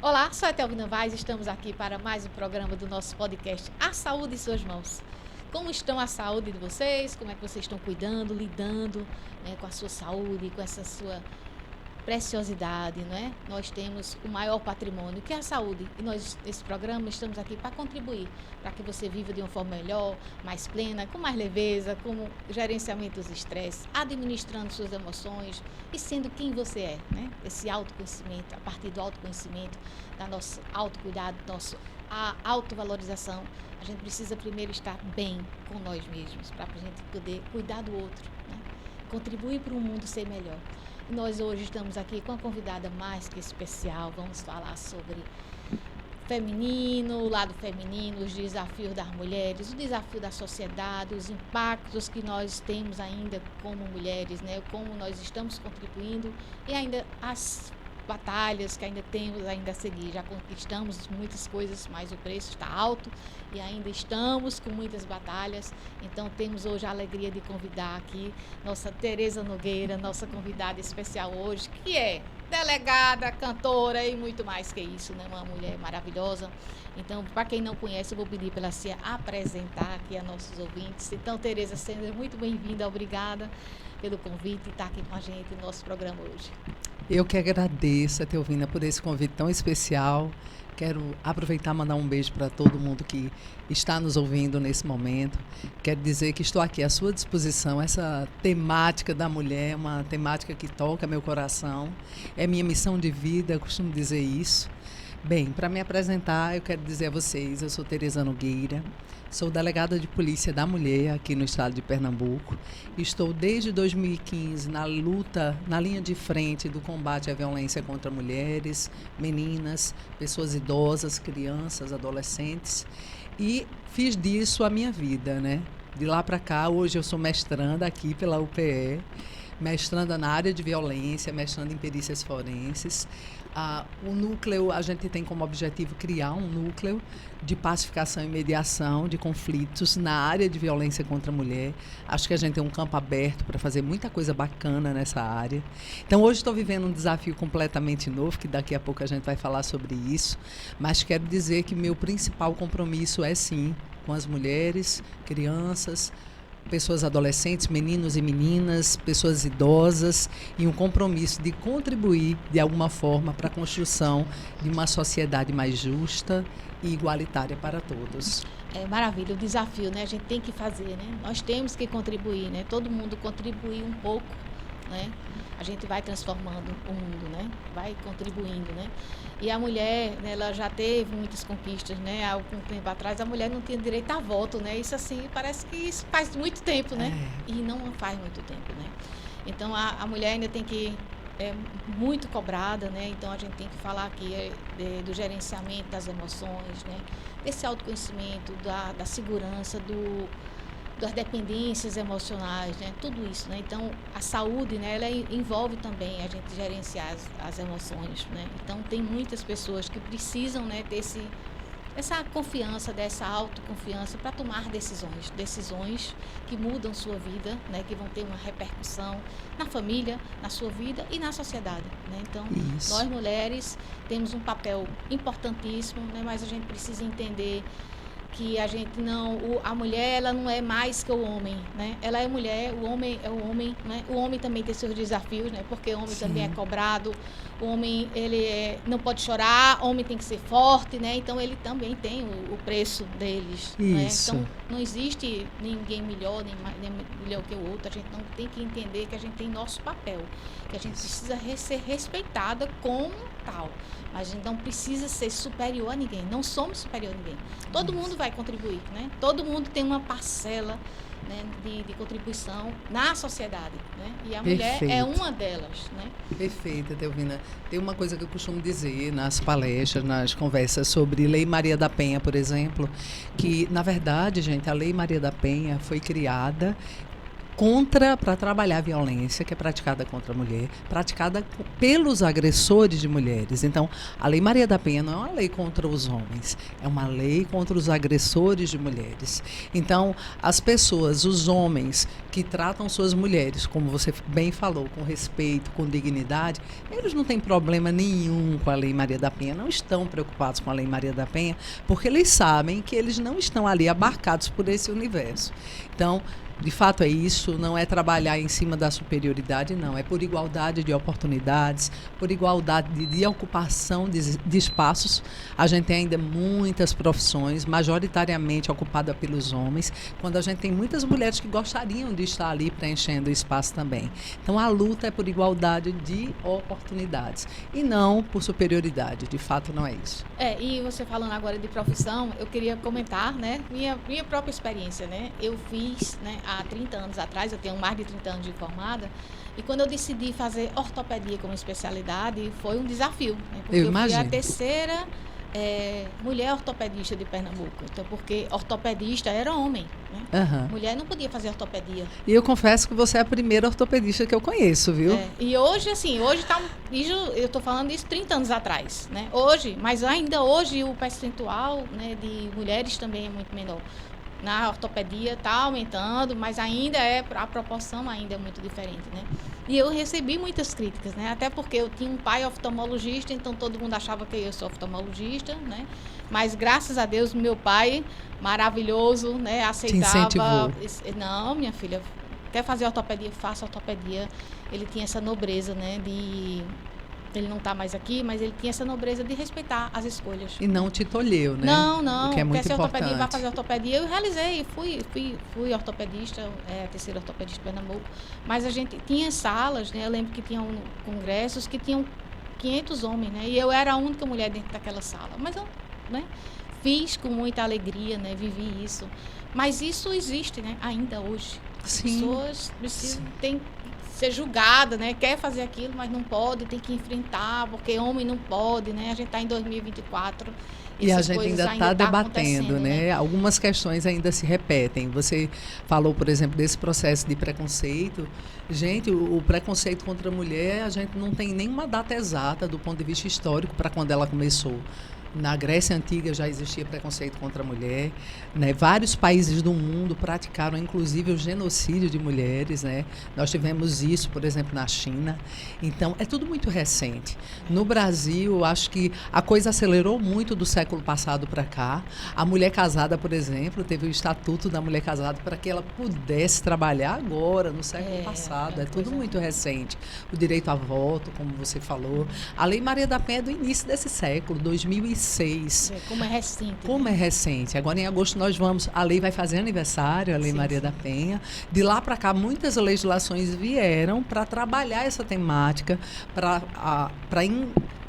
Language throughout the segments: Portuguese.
Olá, sou a Telvina Vaz, estamos aqui para mais um programa do nosso podcast A Saúde em Suas Mãos. Como estão a saúde de vocês? Como é que vocês estão cuidando, lidando, né, com a sua saúde, com essa sua preciosidade, não é? Nós temos o maior patrimônio, que é a saúde. E nós, nesse programa, estamos aqui para contribuir, para que você viva de uma forma melhor, mais plena, com mais leveza, com gerenciamento dos estresses, administrando suas emoções e sendo quem você é, né? Esse autoconhecimento, a partir do autoconhecimento, da nosso autocuidado, a autovalorização. A gente precisa primeiro estar bem com nós mesmos, para a gente poder cuidar do outro, né? Contribuir para o mundo ser melhor. Nós hoje estamos aqui com uma convidada mais que especial. Vamos falar sobre feminino, o lado feminino, os desafios das mulheres, o desafio da sociedade, os impactos que nós temos ainda como mulheres, né? Como nós estamos contribuindo e ainda as batalhas que ainda temos ainda a seguir. Já conquistamos muitas coisas, mas o preço está alto e ainda estamos com muitas batalhas. Então temos hoje a alegria de convidar aqui nossa Tereza Nogueira, nossa convidada especial hoje, que é delegada, cantora e muito mais que isso, né? Uma mulher maravilhosa. Então, para quem não conhece, eu vou pedir para ela se apresentar aqui a nossos ouvintes. Então, Tereza, seja muito bem-vinda, obrigada pelo convite e estar aqui com a gente no nosso programa hoje. Eu que agradeço, Telvina, por esse convite tão especial. Quero aproveitar e mandar um beijo para todo mundo que está nos ouvindo nesse momento. Quero dizer que estou aqui à sua disposição. Essa temática da mulher é uma temática que toca meu coração. É minha missão de vida, eu costumo dizer isso. Bem, para me apresentar, eu quero dizer a vocês, eu sou Tereza Nogueira, sou delegada de polícia da mulher aqui no estado de Pernambuco. Estou desde 2015 na luta, na linha de frente do combate à violência contra mulheres, meninas, pessoas idosas, crianças, adolescentes. E fiz disso a minha vida, né? De lá para cá, hoje eu sou mestranda aqui pela UPE, mestranda na área de violência, mestranda em perícias forenses. O núcleo, a gente tem como objetivo criar um núcleo de pacificação e mediação de conflitos na área de violência contra a mulher. Acho que a gente tem um campo aberto para fazer muita coisa bacana nessa área. Então, hoje estou vivendo um desafio completamente novo, que daqui a pouco a gente vai falar sobre isso, mas quero dizer que meu principal compromisso é, sim, com as mulheres, crianças, pessoas adolescentes, meninos e meninas, pessoas idosas, e um compromisso de contribuir de alguma forma para a construção de uma sociedade mais justa e igualitária para todos. É maravilha, o desafio, né? A gente tem que fazer, né? Nós temos que contribuir, né? Todo mundo contribuir um pouco, né? A gente vai transformando o mundo, né? Vai contribuindo, né? E a mulher, né, ela já teve muitas conquistas, né? Há algum tempo atrás a mulher não tinha direito a voto, né? Isso assim, parece que isso faz muito tempo, né? E não faz muito tempo, né? Então a mulher ainda tem que muito cobrada, né? Então a gente tem que falar aqui do gerenciamento das emoções, né? Desse autoconhecimento, da segurança, das dependências emocionais, né? Tudo isso, né? Então a saúde, né, ela envolve também a gente gerenciar as emoções, né? Então tem muitas pessoas que precisam, né, essa confiança, dessa autoconfiança para tomar decisões que mudam sua vida, né, que vão ter uma repercussão na família, na sua vida e na sociedade, né? Então, Isso. nós mulheres temos um papel importantíssimo, né, mas a gente precisa entender que a gente não, a mulher, ela não é mais que o homem, né? Ela é mulher, o homem é o homem, né? O homem também tem seus desafios, né? Porque o homem também é cobrado, o homem, ele não pode chorar, o homem tem que ser forte, né? Então ele também tem o preço deles, né? Então não existe ninguém melhor, nem melhor que o outro. A gente não tem que entender que a gente tem nosso papel, que a gente precisa ser respeitada como tal. Mas a gente não precisa ser superior a ninguém. Não somos superior a ninguém. Todo mundo vai contribuir, né? Todo mundo tem uma parcela, né, de contribuição na sociedade, né? E a mulher é uma delas, né? Perfeita, Telvina. Tem uma coisa que eu costumo dizer nas palestras, nas conversas sobre Lei Maria da Penha, por exemplo, que, na verdade, gente, a Lei Maria da Penha foi criada para trabalhar a violência que é praticada contra a mulher, praticada pelos agressores de mulheres. Então, a Lei Maria da Penha não é uma lei contra os homens, é uma lei contra os agressores de mulheres. Então, as pessoas, os homens que tratam suas mulheres, como você bem falou, com respeito, com dignidade, eles não têm problema nenhum com a Lei Maria da Penha, não estão preocupados com a Lei Maria da Penha, porque eles sabem que eles não estão ali abarcados por esse universo. Então, de fato é isso, não é trabalhar em cima da superioridade, não. É por igualdade de oportunidades, por igualdade de ocupação de espaços. A gente tem ainda muitas profissões, majoritariamente ocupadas pelos homens, quando a gente tem muitas mulheres que gostariam de estar ali preenchendo o espaço também. Então, a luta é por igualdade de oportunidades e não por superioridade. De fato, não é isso. E você falando agora de profissão, eu queria comentar, né, minha própria experiência, né? Eu fiz, né, há 30 anos atrás, eu tenho mais de 30 anos de formada, e quando eu decidi fazer ortopedia como especialidade, foi um desafio, né? Porque eu fui a terceira mulher ortopedista de Pernambuco. Então, porque ortopedista era homem, né? Uhum. Mulher não podia fazer ortopedia. E eu confesso que você é a primeira ortopedista que eu conheço, viu? E hoje, assim, eu estou falando isso 30 anos atrás, né? Hoje, mas ainda hoje o percentual, né, de mulheres também é muito menor. Na ortopedia está aumentando, mas ainda a proporção ainda é muito diferente, né? E eu recebi muitas críticas, né? Até porque eu tinha um pai oftalmologista, então todo mundo achava que eu sou oftalmologista, né? Mas graças a Deus, meu pai, maravilhoso, né? Aceitava. Te incentivou. Não, minha filha, quer fazer ortopedia, faça ortopedia. Ele tinha essa nobreza, né? Ele não está mais aqui, mas ele tinha essa nobreza de respeitar as escolhas. E não te tolheu, né? Não. O que é muito quer ser importante. ortopedia, vai fazer ortopedia. Eu realizei, fui ortopedista, a terceira ortopedista de Pernambuco. Mas a gente tinha salas, né? Eu lembro que tinham congressos que tinham 500 homens, né? E eu era a única mulher dentro daquela sala. Mas eu, né, fiz com muita alegria, né? Vivi isso. Mas isso existe, né? Ainda hoje. As pessoas precisam, tem ser julgada, né? Quer fazer aquilo, mas não pode, tem que enfrentar, porque homem não pode, né? A gente está em 2024 e a gente ainda está debatendo, né? Algumas questões ainda se repetem. Você falou, por exemplo, desse processo de preconceito. Gente, o preconceito contra a mulher, a gente não tem nenhuma data exata do ponto de vista histórico para quando ela começou. Na Grécia Antiga já existia preconceito contra a mulher, né? Vários países do mundo praticaram, inclusive, o genocídio de mulheres, né? Nós tivemos isso, por exemplo, na China. Então, é tudo muito recente. No Brasil, acho que a coisa acelerou muito do século passado para cá. A mulher casada, por exemplo, teve o Estatuto da Mulher Casada para que ela pudesse trabalhar agora, no século passado. É tudo muito recente. O direito a voto, como você falou. A Lei Maria da Penha é do início desse século, 2006. Como é recente. Como é recente. Agora, em agosto, a lei vai fazer aniversário, a Lei Maria da Penha. De lá para cá, muitas legislações vieram para trabalhar essa temática, para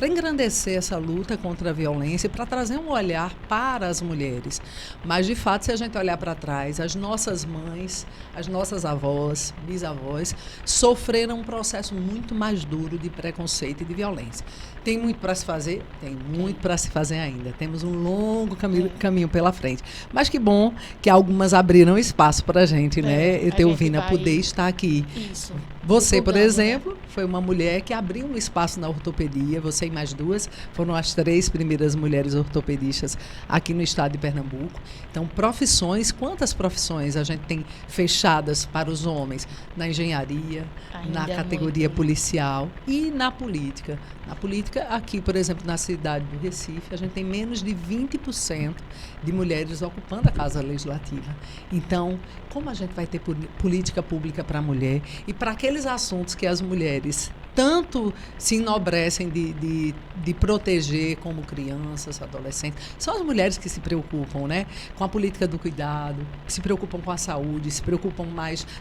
engrandecer essa luta contra a violência e para trazer um olhar para as mulheres. Mas, de fato, se a gente olhar para trás, as nossas mães, as nossas avós, bisavós, sofreram um processo muito mais duro de preconceito e de violência. Tem muito para se fazer? Tem muito para se fazer ainda. Temos um longo caminho pela frente. Mas que bom que algumas abriram espaço para a gente, né? Etelvina, poder estar aqui. Isso. Você, por exemplo, foi uma mulher que abriu um espaço na ortopedia. Você e mais duas foram as 3 primeiras mulheres ortopedistas aqui no estado de Pernambuco. Então, profissões, quantas profissões a gente tem fechadas para os homens? Na engenharia, na categoria policial e na política. Na política, aqui, por exemplo, na cidade do Recife, a gente tem menos de 20% de mulheres ocupando a Casa Legislativa. Então, como a gente vai ter política pública para a mulher e para aqueles assuntos que as mulheres tanto se enobrecem de proteger, como crianças, adolescentes, são as mulheres que se preocupam, né, com a política do cuidado, que se preocupam com a saúde,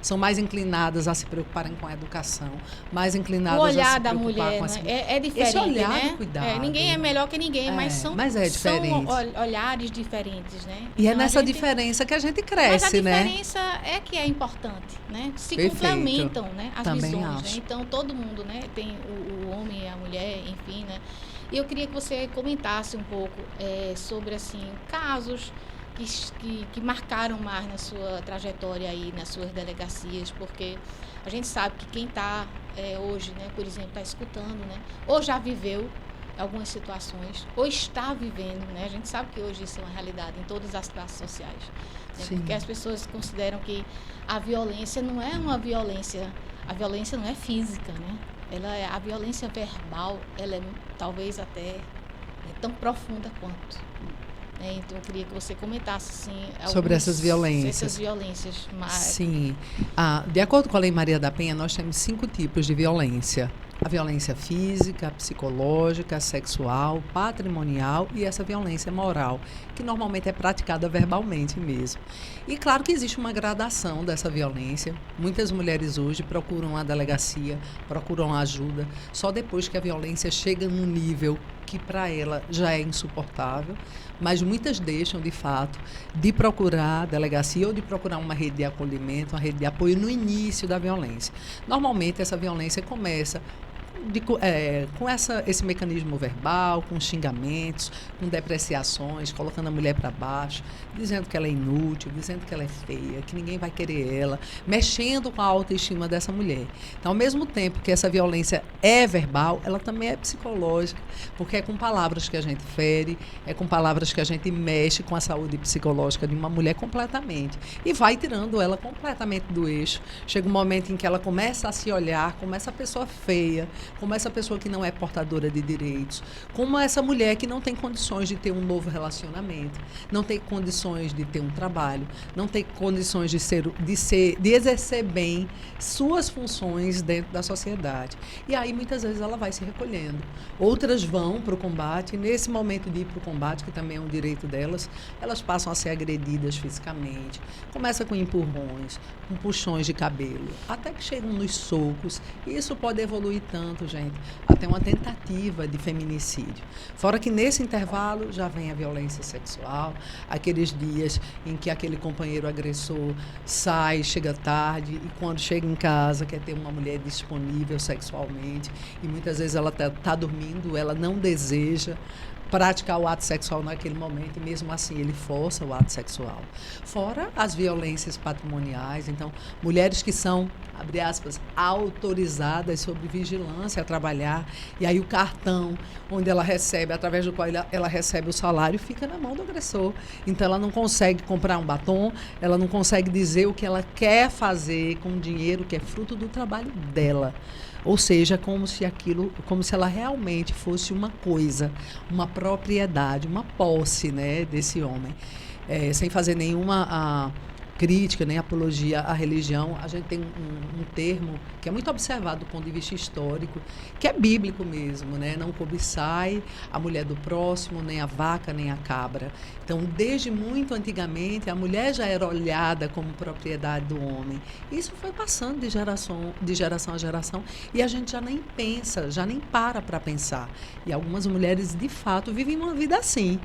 são mais inclinadas a se preocuparem com a educação, mais inclinadas a se preocupar da mulher, com a saúde. É diferente, esse olhar, né? de cuidado. Ninguém é melhor que ninguém, mas é diferente. São olhares diferentes, né? E então, é nessa diferença que a gente cresce, né? Mas a diferença é que é importante, né? Se complementam, né? As Também visões, acho. né? Então, todo mundo, né? Tem o homem e a mulher, enfim, né? E eu queria que você comentasse um pouco sobre, assim, casos que marcaram mais na sua trajetória aí, nas suas delegacias, porque a gente sabe que quem está hoje, né, por exemplo, está escutando, né, ou já viveu algumas situações, ou está vivendo, né, a gente sabe que hoje isso é uma realidade em todas as classes sociais, né, porque as pessoas consideram que a violência não é uma violência, a violência não é física, né, a violência verbal, ela é talvez até tão profunda quanto. Então, eu queria que você comentasse assim, sobre essas violências. Essas violências mais... Sim. De acordo com a Lei Maria da Penha, nós temos 5 tipos de violência. A violência física, a psicológica, a sexual, patrimonial e essa violência moral, que normalmente é praticada verbalmente mesmo. E claro que existe uma gradação dessa violência. Muitas mulheres hoje procuram a delegacia, procuram ajuda, só depois que a violência chega num nível que para ela já é insuportável, mas muitas deixam, de fato, de procurar a delegacia ou de procurar uma rede de acolhimento, uma rede de apoio no início da violência. Normalmente, essa violência começa com esse mecanismo verbal, com xingamentos, com depreciações, colocando a mulher para baixo, dizendo que ela é inútil, dizendo que ela é feia, que ninguém vai querer ela, mexendo com a autoestima dessa mulher. Então, ao mesmo tempo que essa violência é verbal, ela também é psicológica, porque é com palavras que a gente fere, é com palavras que a gente mexe com a saúde psicológica de uma mulher completamente e vai tirando ela completamente do eixo. Chega um momento em que ela começa a se olhar como essa pessoa feia, como essa pessoa que não é portadora de direitos, como essa mulher que não tem condições de ter um novo relacionamento, não tem condições de ter um trabalho, não tem condições de exercer bem suas funções dentro da sociedade. E aí, muitas vezes, ela vai se recolhendo. Outras vão para o combate, e nesse momento de ir para o combate, que também é um direito delas, elas passam a ser agredidas fisicamente, começa com empurrões, com puxões de cabelo, até que chegam nos socos, e isso pode evoluir tanto, gente, até uma tentativa de feminicídio. Fora que nesse intervalo já vem a violência sexual, aqueles dias em que aquele companheiro agressor sai, chega tarde e quando chega em casa quer ter uma mulher disponível sexualmente e muitas vezes ela está dormindo, ela não deseja praticar o ato sexual naquele momento e mesmo assim ele força o ato sexual. Fora as violências patrimoniais, então, mulheres que são, abre aspas, autorizadas sob vigilância a trabalhar e aí o cartão onde ela recebe, através do qual ela recebe o salário, fica na mão do agressor. Então ela não consegue comprar um batom, ela não consegue dizer o que ela quer fazer com o dinheiro que é fruto do trabalho dela. Ou seja, como se ela realmente fosse uma coisa, uma propriedade, uma posse, né, desse homem. Sem fazer nenhuma crítica, nem apologia à religião, a gente tem um termo que é muito observado do ponto de vista histórico, que é bíblico mesmo, né? Não cobiçai a mulher do próximo, nem a vaca, nem a cabra. Então, desde muito antigamente, a mulher já era olhada como propriedade do homem. Isso foi passando de geração a geração e a gente já nem pensa, já nem para pensar. E algumas mulheres, de fato, vivem uma vida assim,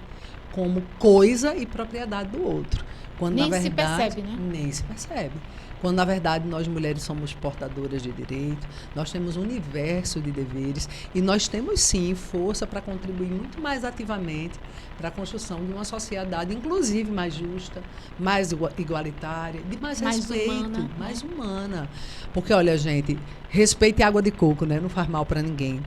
como coisa e propriedade do outro. Quando, nem na verdade, se percebe, né? Nem se percebe. Quando, na verdade, nós mulheres somos portadoras de direito, nós temos um universo de deveres e nós temos, sim, força para contribuir muito mais ativamente para a construção de uma sociedade, inclusive, mais justa, mais igualitária, de mais respeito, humana, mais humana. Porque, olha, gente, respeito e água de coco, né? Não faz mal para ninguém.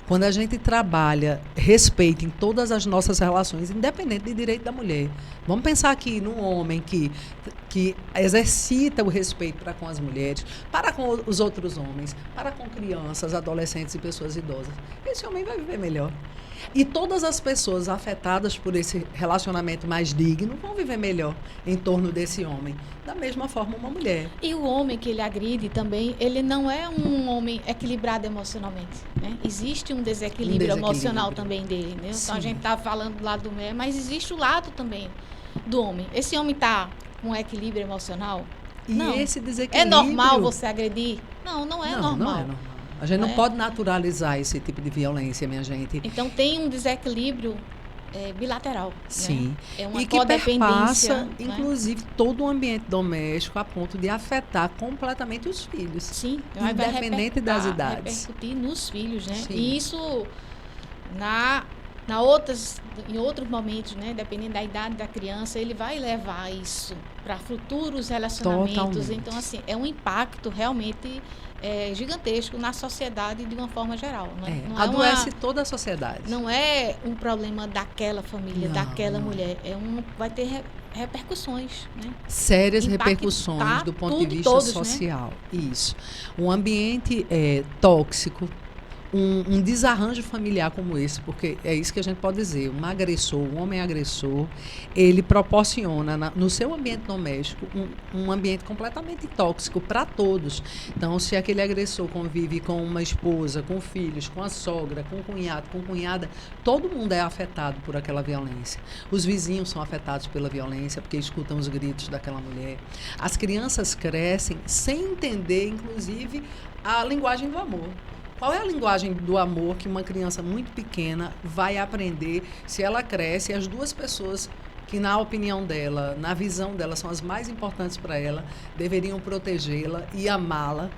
Quando a gente trabalha respeito em todas as nossas relações, independente de direito da mulher, vamos pensar aqui num homem que exercita o respeito para com as mulheres, para com os outros homens, para com crianças, adolescentes e pessoas idosas. Esse homem vai viver melhor. E todas as pessoas afetadas por esse relacionamento mais digno vão viver melhor em torno desse homem. Da mesma forma, uma mulher. E o homem que ele agride também, ele não é um homem equilibrado emocionalmente, né? Existe um desequilíbrio emocional também dele, né? Então, a gente está falando do lado do mulher, mas existe o lado também do homem. Esse homem está com equilíbrio emocional? E não. Esse desequilíbrio... É normal você agredir? Não, não é normal. Não é normal. A gente não pode naturalizar esse tipo de violência, minha gente. Então, tem um desequilíbrio bilateral. Sim. Né? É uma e que perpassa, né? inclusive, todo o ambiente doméstico a ponto de afetar completamente os filhos. Sim. Independente das idades. Repercutir nos filhos, né? Sim. E isso, na em outros momentos, né, dependendo da idade da criança, ele vai levar isso para futuros relacionamentos. Totalmente. Então, assim, é um impacto realmente gigantesco na sociedade de uma forma geral. Né? Não Adoece toda a sociedade. Não é um problema daquela família, daquela não. mulher. Vai ter repercussões, né? Sérias repercussões do ponto de vista todos, social. Né? Isso. Um ambiente tóxico, um desarranjo familiar como esse, porque é isso que a gente pode dizer, um homem agressor, ele proporciona no seu ambiente doméstico um ambiente completamente tóxico para todos. Então, se aquele agressor convive com uma esposa, com filhos, com a sogra, com o cunhado, com cunhada, todo mundo é afetado por aquela violência. Os vizinhos são afetados pela violência, porque escutam os gritos daquela mulher. As crianças crescem sem entender, inclusive, a linguagem do amor. Qual é a linguagem do amor que uma criança muito pequena vai aprender se ela cresce e as duas pessoas que, na opinião dela, na visão dela, são as mais importantes para ela, deveriam protegê-la e amá-la?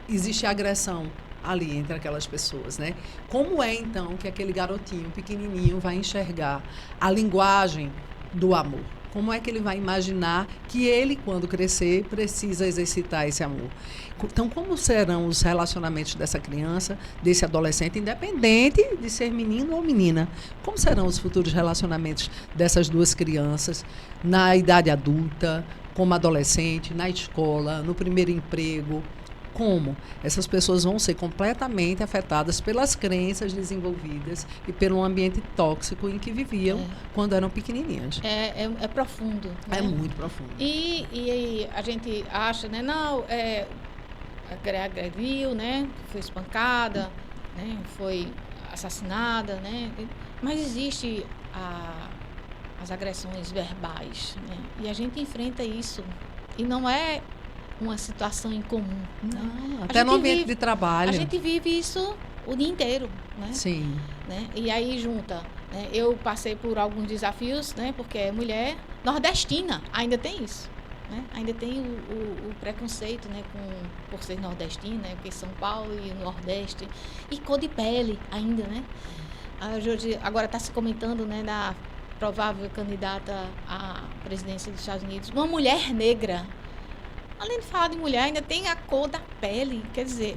Existe agressão ali entre aquelas pessoas, né? Como é, então, que aquele garotinho pequenininho vai enxergar a linguagem do amor? Como é que ele vai imaginar que ele, quando crescer, precisa exercitar esse amor? Então, como serão os relacionamentos dessa criança, desse adolescente, independente de ser menino ou menina? Como serão os futuros relacionamentos dessas duas crianças na idade adulta, como adolescente, na escola, no primeiro emprego? Como? Essas pessoas vão ser completamente afetadas pelas crenças desenvolvidas e pelo ambiente tóxico em que viviam quando eram pequenininhas. É profundo. Né? É muito profundo. E a gente acha, né? Não, agrediu, né? Foi espancada, né? Foi assassinada, né? Mas existe as agressões verbais, né? E a gente enfrenta isso. E não é uma situação incomum. Não, né? até no ambiente de trabalho. A gente vive isso o dia inteiro, né? Sim. Né? E aí junta, né? Eu passei por alguns desafios, né? Porque é mulher nordestina, ainda tem isso. Né? Ainda tem o preconceito, né? Por ser nordestina, né? Porque São Paulo e o Nordeste. E cor de pele ainda, né? Agora está se comentando, né? Da provável candidata à presidência dos Estados Unidos, uma mulher negra. Além de falar de mulher, ainda tem a cor da pele. Quer dizer,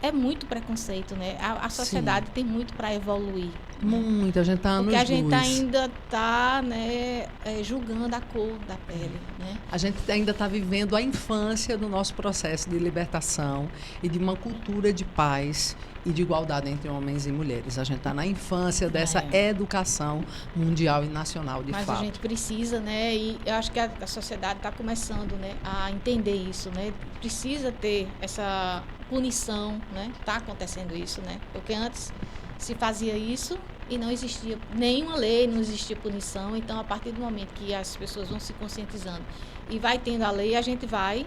é muito preconceito, né? A sociedade tem muito para evoluir. Muito, a gente está anos luz. Porque a gente ainda está, né, julgando a cor da pele, né? A gente ainda está vivendo a infância do nosso processo de libertação e de uma cultura de paz e de igualdade entre homens e mulheres. A gente está na infância dessa educação mundial e nacional, de fato. Mas a gente precisa, né? E eu acho que a sociedade está começando, né, a entender isso, né? Precisa ter essa punição, né? Está acontecendo isso, né? Porque antes se fazia isso e não existia nenhuma lei, não existia punição. Então, a partir do momento que as pessoas vão se conscientizando e vai tendo a lei, a gente vai,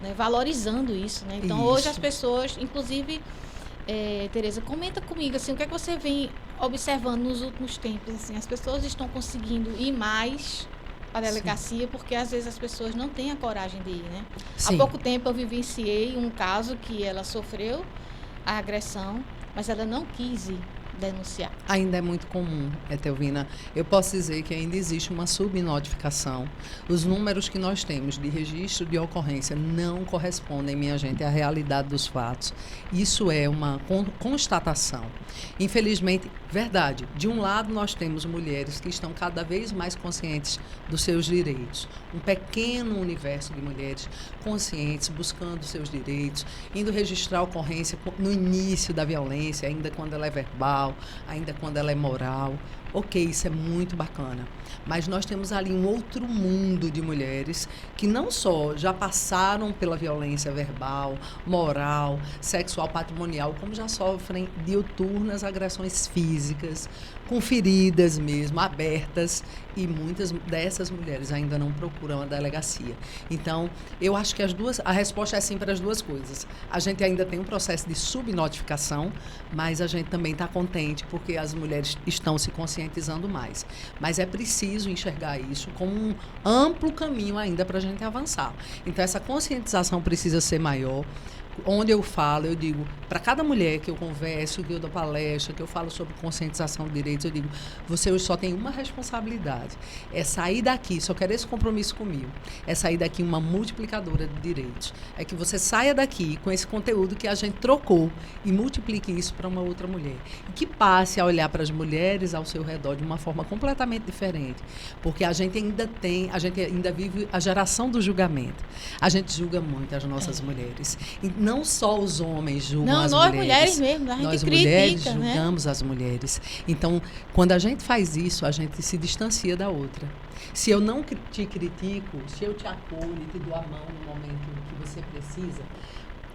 né, valorizando isso, né? Então, hoje as pessoas, inclusive, Tereza, comenta comigo, assim, o que é que você vem observando nos últimos tempos? Assim, as pessoas estão conseguindo ir mais para a delegacia porque, às vezes, as pessoas não têm a coragem de ir, né? Há pouco tempo eu vivenciei um caso que ela sofreu a agressão, mas ela não quis ir denunciar. Ainda é muito comum, Etelvina. Eu posso dizer que ainda existe uma subnotificação. Os números que nós temos de registro de ocorrência não correspondem, minha gente, à realidade dos fatos. Isso é uma constatação. Infelizmente, verdade, de um lado nós temos mulheres que estão cada vez mais conscientes dos seus direitos. Um pequeno universo de mulheres conscientes, buscando seus direitos, indo registrar a ocorrência no início da violência, ainda quando ela é verbal, ainda quando ela é moral. Ok, isso é muito bacana. Mas nós temos ali um outro mundo de mulheres que não só já passaram pela violência verbal, moral, sexual, patrimonial, como já sofrem diuturnas agressões físicas, com feridas mesmo, abertas, e muitas dessas mulheres ainda não procuram a delegacia. Então, eu acho que a resposta é sim para as duas coisas. A gente ainda tem um processo de subnotificação, mas a gente também está contente porque as mulheres estão se conscientizando mais. Mas é preciso enxergar isso como um amplo caminho ainda para a gente avançar. Então, essa conscientização precisa ser maior. onde eu falo, eu digo, para cada mulher que eu converso, que eu dou palestra, que eu falo sobre conscientização de direitos, eu digo, você hoje só tem uma responsabilidade, é sair daqui, só quer esse compromisso comigo, é sair daqui uma multiplicadora de direitos. É que você saia daqui com esse conteúdo que a gente trocou e multiplique isso para uma outra mulher. E que passe a olhar para as mulheres ao seu redor de uma forma completamente diferente. Porque a gente ainda vive a geração do julgamento. A gente julga muito as nossas mulheres. E não só os homens julgam as mulheres. Não, nós mulheres mesmo, a gente nós critica, mulheres né? julgamos as mulheres. Então, quando a gente faz isso, a gente se distancia da outra. Se eu não te critico, se eu te acolho e te dou a mão no momento que você precisa,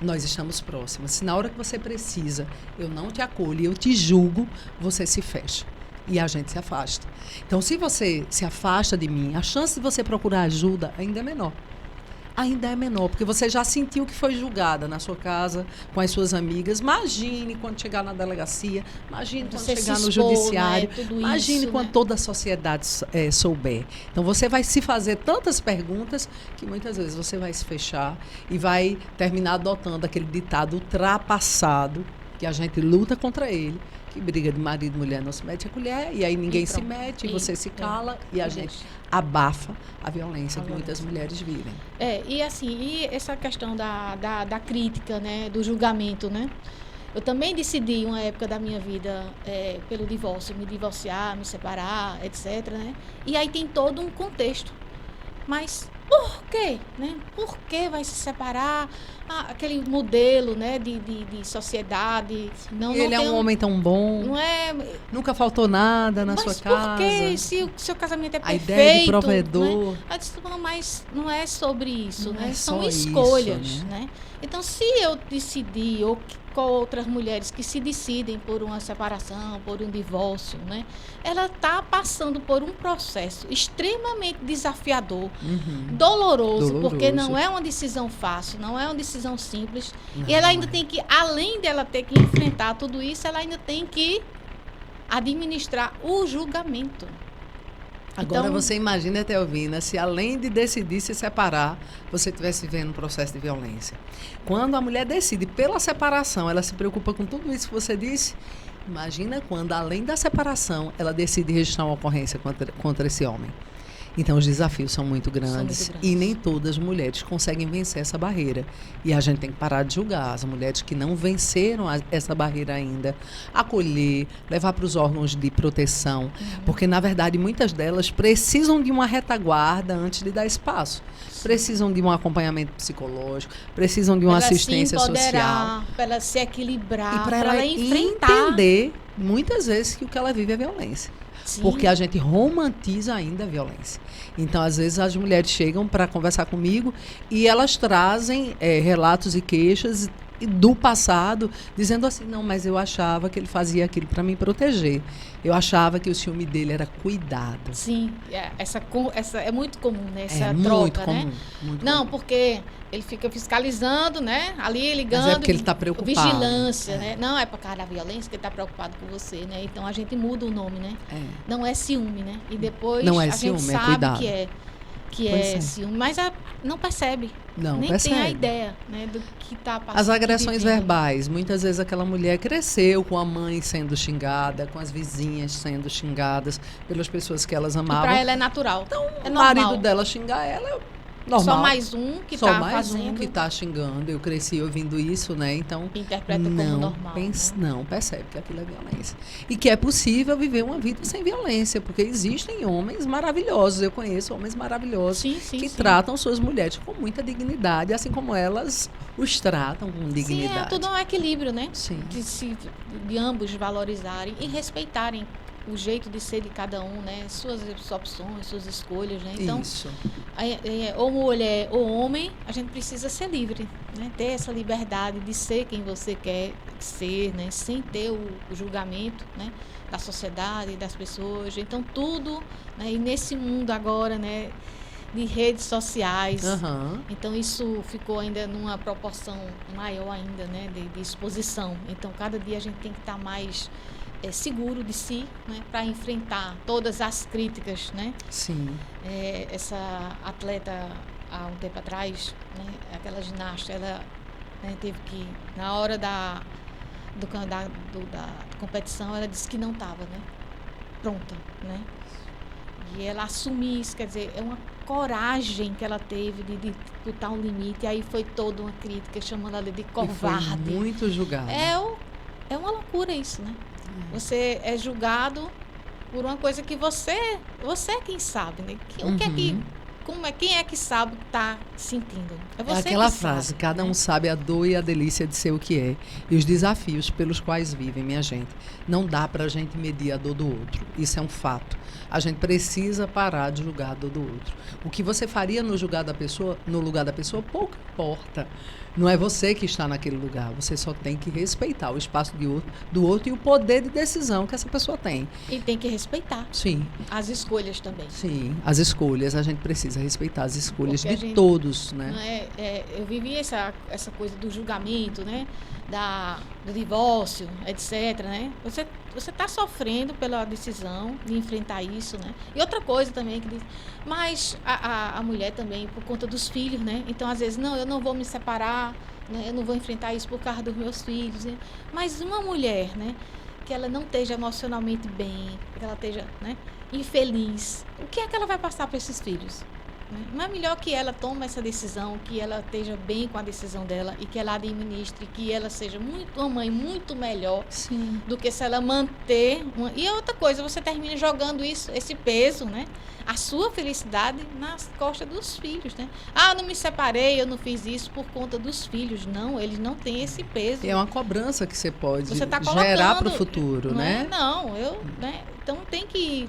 nós estamos próximas. Se na hora que você precisa, eu não te acolho e eu te julgo, você se fecha. E a gente se afasta. Então, se você se afasta de mim, a chance de você procurar ajuda ainda é menor. Ainda é menor, porque você já sentiu que foi julgada na sua casa, com as suas amigas. Imagine quando chegar na delegacia, imagine quando Você chegar se no expor, judiciário, né? Tudo imagine isso, quando né? toda a sociedade souber. Então, você vai se fazer tantas perguntas que muitas vezes você vai se fechar e vai terminar adotando aquele ditado ultrapassado, que a gente luta contra ele, que briga de marido e mulher não se mete a colher, e aí ninguém se mete, você se cala e a gente abafa a violência que muitas mulheres vivem. E assim, e essa questão da crítica, né, do julgamento, né? Eu também decidi, uma época da minha vida, pelo divórcio, me divorciar, me separar, etc, né? E aí tem todo um contexto. Mas por quê? Né? Por que vai se separar? Aquele modelo, né, de sociedade. Ele é um homem tão bom. Não é. Nunca faltou nada na sua casa. Mas por que? Se o seu casamento é perfeito. A ideia de provedor. Né? Eu disse, não, mas não é sobre isso, não né? é São só escolhas, isso, né? Então, se eu decidir, ou com outras mulheres que se decidem por uma separação, por um divórcio, né? Ela está passando por um processo extremamente desafiador, doloroso, porque não é uma decisão fácil, não é uma decisão simples. Não, e ela ainda tem que, além dela ter que enfrentar tudo isso, ela ainda tem que administrar o julgamento. Agora Então, você imagina, Telvina, se além de decidir se separar, você estivesse vivendo um processo de violência. Quando a mulher decide pela separação, ela se preocupa com tudo isso que você disse. Imagina quando, além da separação, ela decide registrar uma ocorrência contra esse homem. Então, os desafios são muito grandes e nem todas as mulheres conseguem vencer essa barreira. E a gente tem que parar de julgar as mulheres que não venceram essa barreira ainda, acolher, levar para os órgãos de proteção, porque, na verdade, muitas delas precisam de uma retaguarda antes de dar espaço. Precisam de um acompanhamento psicológico, precisam de uma assistência social. Para ela se equilibrar, e para ela enfrentar. entender, muitas vezes, que o que ela vive é violência. Sim. Porque a gente romantiza ainda a violência. Então, às vezes, as mulheres chegam para conversar comigo e elas trazem relatos e queixas do passado, dizendo assim, não, mas eu achava que ele fazia aquilo para me proteger. Eu achava que o ciúme dele era cuidado. Sim, essa é muito comum, né? Essa muito troca, comum, né? muito Não, comum. porque ele fica fiscalizando, né? Ali ligando. Mas é porque ele está preocupado. Vigilância, né? Não é por causa da violência que ele está preocupado com você, né? Então a gente muda o nome, né? Não é ciúme, né? E depois não é a ciúme, gente é sabe cuidado. que é ciúme, mas não percebe. Não nem percebe. tem a ideia, né, do que está passando. As agressões verbais. Muitas vezes aquela mulher cresceu com a mãe sendo xingada, com as vizinhas sendo xingadas pelas pessoas que elas amavam. Para ela é natural. Então, é o normal. marido dela xingar ela é normal. Só mais um que está fazendo. Só mais um que está xingando. Eu cresci ouvindo isso, né? Então, interpreta como normal. Não, percebe que aquilo é violência. E que é possível viver uma vida sem violência, porque existem homens maravilhosos. Eu conheço homens maravilhosos que tratam suas mulheres com muita dignidade, assim como elas os tratam com dignidade. Sim, tudo é um equilíbrio, né? Sim. De ambos valorizarem e respeitarem o jeito de ser de cada um, né? Suas opções, suas escolhas, né? Então, isso. Ou mulher ou homem, a gente precisa ser livre, né? Ter essa liberdade de ser quem você quer ser, né? Sem ter o julgamento, né? Da sociedade, das pessoas. Então, tudo, né? E nesse mundo agora, né? De redes sociais. Então, isso ficou ainda numa proporção maior ainda, né? De exposição. Então, cada dia a gente tem que estar mais seguro de si, né, para enfrentar todas as críticas, né? Sim. Essa atleta, há um tempo atrás, né, aquela ginasta, ela né? Teve que, na hora da competição, ela disse que não estava, né, pronta, né? E ela assumir isso, quer dizer, é uma coragem que ela teve de botar um limite. E aí foi toda uma crítica chamando ela de covarde. E foi muito julgada. É uma loucura isso, né? Você é julgado por uma coisa que você é quem sabe, né? O que é que, quem é que sabe o que está sentindo? É você aquela que frase, sabe, cada né? um sabe a dor e a delícia de ser o que é. E os desafios pelos quais vivem, minha gente. Não dá pra gente medir a dor do outro. Isso é um fato. A gente precisa parar de julgar a dor do outro. O que você faria no lugar da pessoa, pouco importa. Não é você que está naquele lugar. Você só tem que respeitar o espaço do outro e o poder de decisão que essa pessoa tem. E tem que respeitar. Sim. As escolhas também. Sim, as escolhas. A gente precisa respeitar as escolhas de todos, né? Eu vivi essa coisa do julgamento, né? Do divórcio, etc, né? Você está sofrendo pela decisão de enfrentar isso, né? E outra coisa também que diz, mas a mulher também por conta dos filhos, né? Então às vezes não, eu não vou me separar, né? Eu não vou enfrentar isso por causa dos meus filhos, né? Mas uma mulher, né? Que ela não esteja emocionalmente bem, que ela esteja, né, infeliz, o que é que ela vai passar para esses filhos? Não é melhor que ela tome essa decisão, que ela esteja bem com a decisão dela e que ela administre, que ela seja uma mãe muito melhor. Sim. Do que se ela manter E outra coisa, você termina jogando esse peso, né? A sua felicidade nas costas dos filhos, né? Ah, não me separei, eu não fiz isso por conta dos filhos. Não, eles não têm esse peso. É uma cobrança que você pode tá gerar para o futuro, né? Né? Então tem que...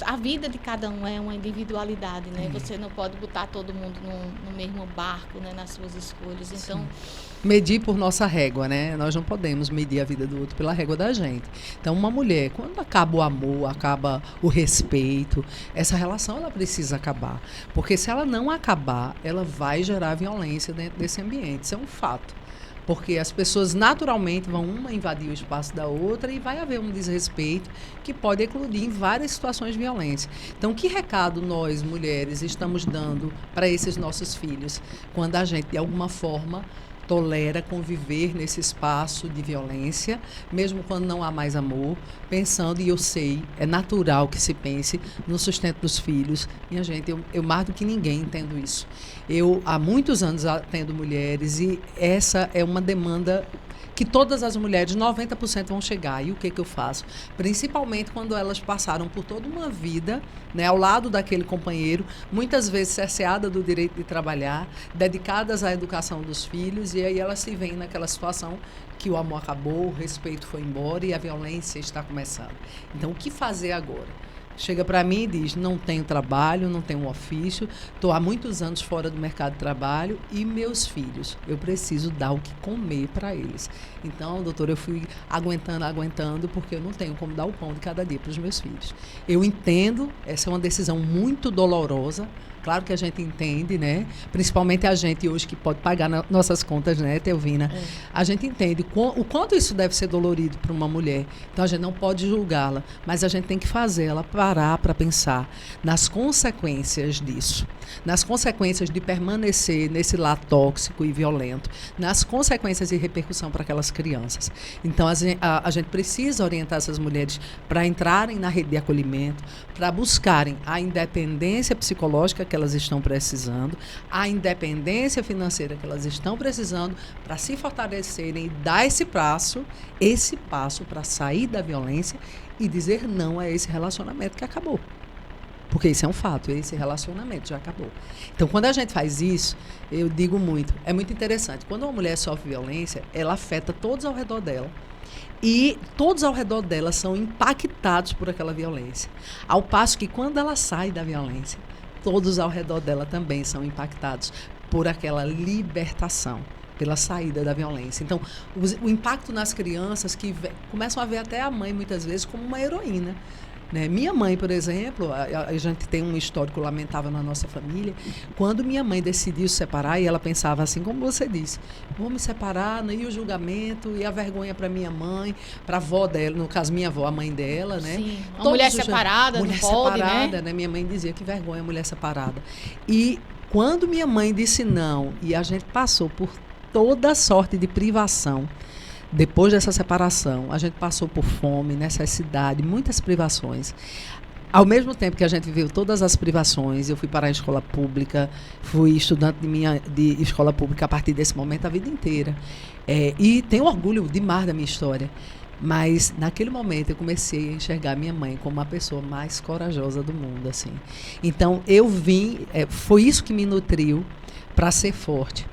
A vida de cada um é uma individualidade, né? Você não pode botar todo mundo no mesmo barco, né? Nas suas escolhas. Então... Sim. Medir por nossa régua, né? Nós não podemos medir a vida do outro pela régua da gente. Então, uma mulher, quando acaba o amor, acaba o respeito, essa relação ela precisa acabar. Porque se ela não acabar, ela vai gerar violência dentro desse ambiente. Isso é um fato. Porque as pessoas naturalmente vão uma invadir o espaço da outra e vai haver um desrespeito que pode eclodir em várias situações de violência. Então, que recado nós, mulheres, estamos dando para esses nossos filhos quando a gente, de alguma forma, tolera conviver nesse espaço de violência, mesmo quando não há mais amor, pensando, e eu sei, é natural que se pense no sustento dos filhos. Minha gente, eu mais do que ninguém entendo isso. Eu, há muitos anos, atendo mulheres e essa é uma demanda que todas as mulheres, 90% vão chegar. E o que eu faço? Principalmente quando elas passaram por toda uma vida, né, ao lado daquele companheiro, muitas vezes cerceadas do direito de trabalhar, dedicadas à educação dos filhos, e aí elas se veem naquela situação que o amor acabou, o respeito foi embora e a violência está começando. Então, o que fazer agora? Chega para mim e diz, não tenho trabalho, não tenho ofício, estou há muitos anos fora do mercado de trabalho e meus filhos, eu preciso dar o que comer para eles. Então, doutora, eu fui aguentando, porque eu não tenho como dar o pão de cada dia para os meus filhos. Eu entendo, essa é uma decisão muito dolorosa. Claro que a gente entende, né? Principalmente a gente hoje que pode pagar nossas contas, né, Teovina? A gente entende o quanto isso deve ser dolorido para uma mulher. Então, a gente não pode julgá-la, mas a gente tem que fazer ela parar para pensar nas consequências disso. Nas consequências de permanecer nesse lar tóxico e violento. Nas consequências e repercussão para aquelas crianças. Então, a gente precisa orientar essas mulheres para entrarem na rede de acolhimento, para buscarem a independência psicológica que elas estão precisando, a independência financeira que elas estão precisando para se fortalecerem e dar esse passo para sair da violência e dizer não a esse relacionamento que acabou. Porque isso é um fato, esse relacionamento já acabou. Então, quando a gente faz isso, eu digo muito, é muito interessante. Quando uma mulher sofre violência, ela afeta todos ao redor dela. E todos ao redor dela são impactados por aquela violência. Ao passo que quando ela sai da violência, todos ao redor dela também são impactados por aquela libertação, pela saída da violência. Então, o impacto nas crianças que começam a ver até a mãe, muitas vezes, como uma heroína. Né? Minha mãe, por exemplo, a gente tem um histórico lamentável na nossa família. Quando minha mãe decidiu se separar, e ela pensava assim, como você disse, vou me separar, né? E o julgamento, e a vergonha para minha mãe, para a avó dela, no caso minha avó, a mãe dela, né? Sim, uma mulher separada, mulher não pode, separada, né? Minha mãe dizia que vergonha, mulher separada. E quando minha mãe disse não, e a gente passou por toda sorte de privação. Depois dessa separação, a gente passou por fome, necessidade, muitas privações. Ao mesmo tempo que a gente viveu todas as privações, eu fui para a escola pública, fui estudante de escola pública a partir desse momento a vida inteira. E tenho orgulho demais da minha história. Mas, naquele momento, eu comecei a enxergar minha mãe como a pessoa mais corajosa do mundo, assim. Então, eu foi isso que me nutriu para ser forte,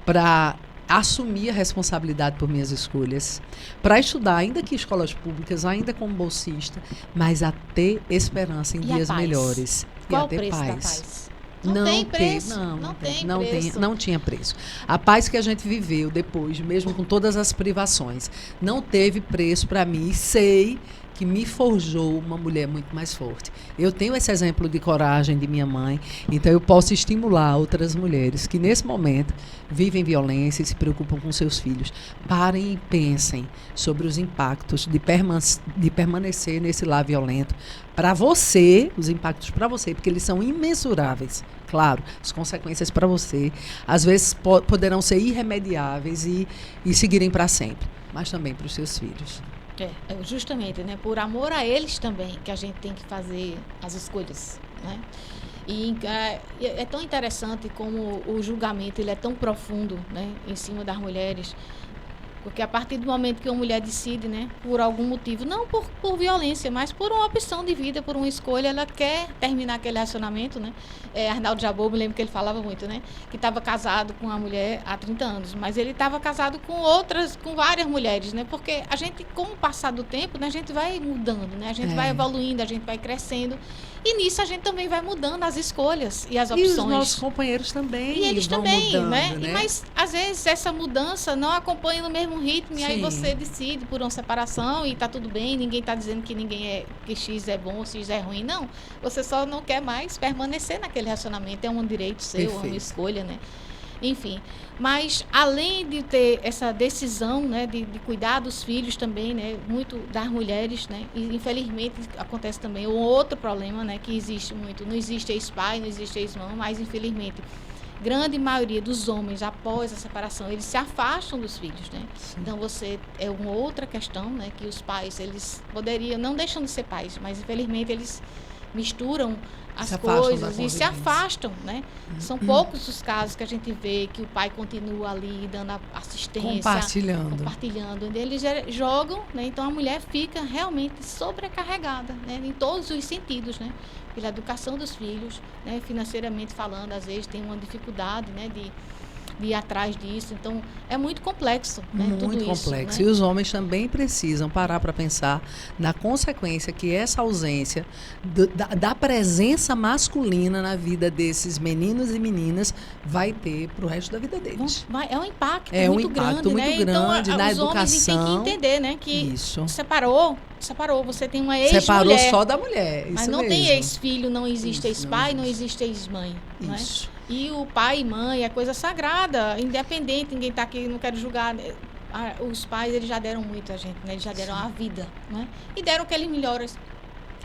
para assumir a responsabilidade por minhas escolhas, para estudar, ainda que escolas públicas, ainda como bolsista, mas a ter esperança em dias melhores. Qual e a ter o preço paz. da paz? Não tem preço. Não tinha preço. A paz que a gente viveu depois, mesmo com todas as privações, não teve preço para mim. Sei que me forjou uma mulher muito mais forte. Eu tenho esse exemplo de coragem de minha mãe, então eu posso estimular outras mulheres que nesse momento vivem violência e se preocupam com seus filhos. Parem e pensem sobre os impactos de permanecer nesse lar violento. Para você, os impactos para você, porque eles são imensuráveis. Claro, as consequências para você, às vezes poderão ser irremediáveis e seguirem para sempre, mas também para os seus filhos. Justamente, né? Por amor a eles também que a gente tem que fazer as escolhas, né? E é tão interessante como o julgamento ele é tão profundo, né, em cima das mulheres, porque a partir do momento que uma mulher decide, né, por algum motivo, não por violência, mas por uma opção de vida, por uma escolha, ela quer terminar aquele relacionamento, né? Arnaldo Jabbour, me lembro que ele falava muito, né, que estava casado com uma mulher há 30 anos, mas ele estava casado com várias mulheres, né? Porque a gente, com o passar do tempo, né, a gente vai mudando, né? A gente vai evoluindo, a gente vai crescendo. E nisso a gente também vai mudando as escolhas e as opções. E os nossos companheiros também. E eles vão também, mudando, né? Mas, às vezes, essa mudança não acompanha no mesmo ritmo. Sim. E aí você decide por uma separação e está tudo bem. Ninguém está dizendo que X é bom ou X é ruim. Não. Você só não quer mais permanecer naquele relacionamento. É um direito seu, Perfeito. É uma escolha, né? Enfim, mas além de ter essa decisão, né, de cuidar dos filhos também, né, muito das mulheres, né, e infelizmente acontece também um outro problema, né, que existe muito, não existe ex-pai, não existe ex-mãe, mas infelizmente grande maioria dos homens após a separação eles se afastam dos filhos, né? Sim. Então é uma outra questão, né, que os pais eles poderiam não deixam de ser pais, mas infelizmente eles misturam as coisas e se afastam, né? São poucos os casos que a gente vê que o pai continua ali dando assistência, compartilhando. Eles jogam, né? Então a mulher fica realmente sobrecarregada, né? Em todos os sentidos, né? Pela educação dos filhos, né? Financeiramente falando, às vezes tem uma dificuldade, né? De ir atrás disso. Então, é muito complexo, né? Muito tudo complexo. Isso, né? E os homens também precisam parar para pensar na consequência que essa ausência da presença masculina na vida desses meninos e meninas vai ter para o resto da vida deles. É um impacto muito grande, né? Então, na os educação. Homens têm que entender, né? Que isso. Separou, você tem uma ex-mulher. Separou só da mulher, mas não tem ex-filho, não existe ex-pai, não existe ex-mãe. Isso. Né? E o pai e mãe é coisa sagrada, independente, ninguém está aqui, não quero julgar. Os pais, eles já deram muito a gente, né? Eles já deram a vida, né? E deram aqueles melhores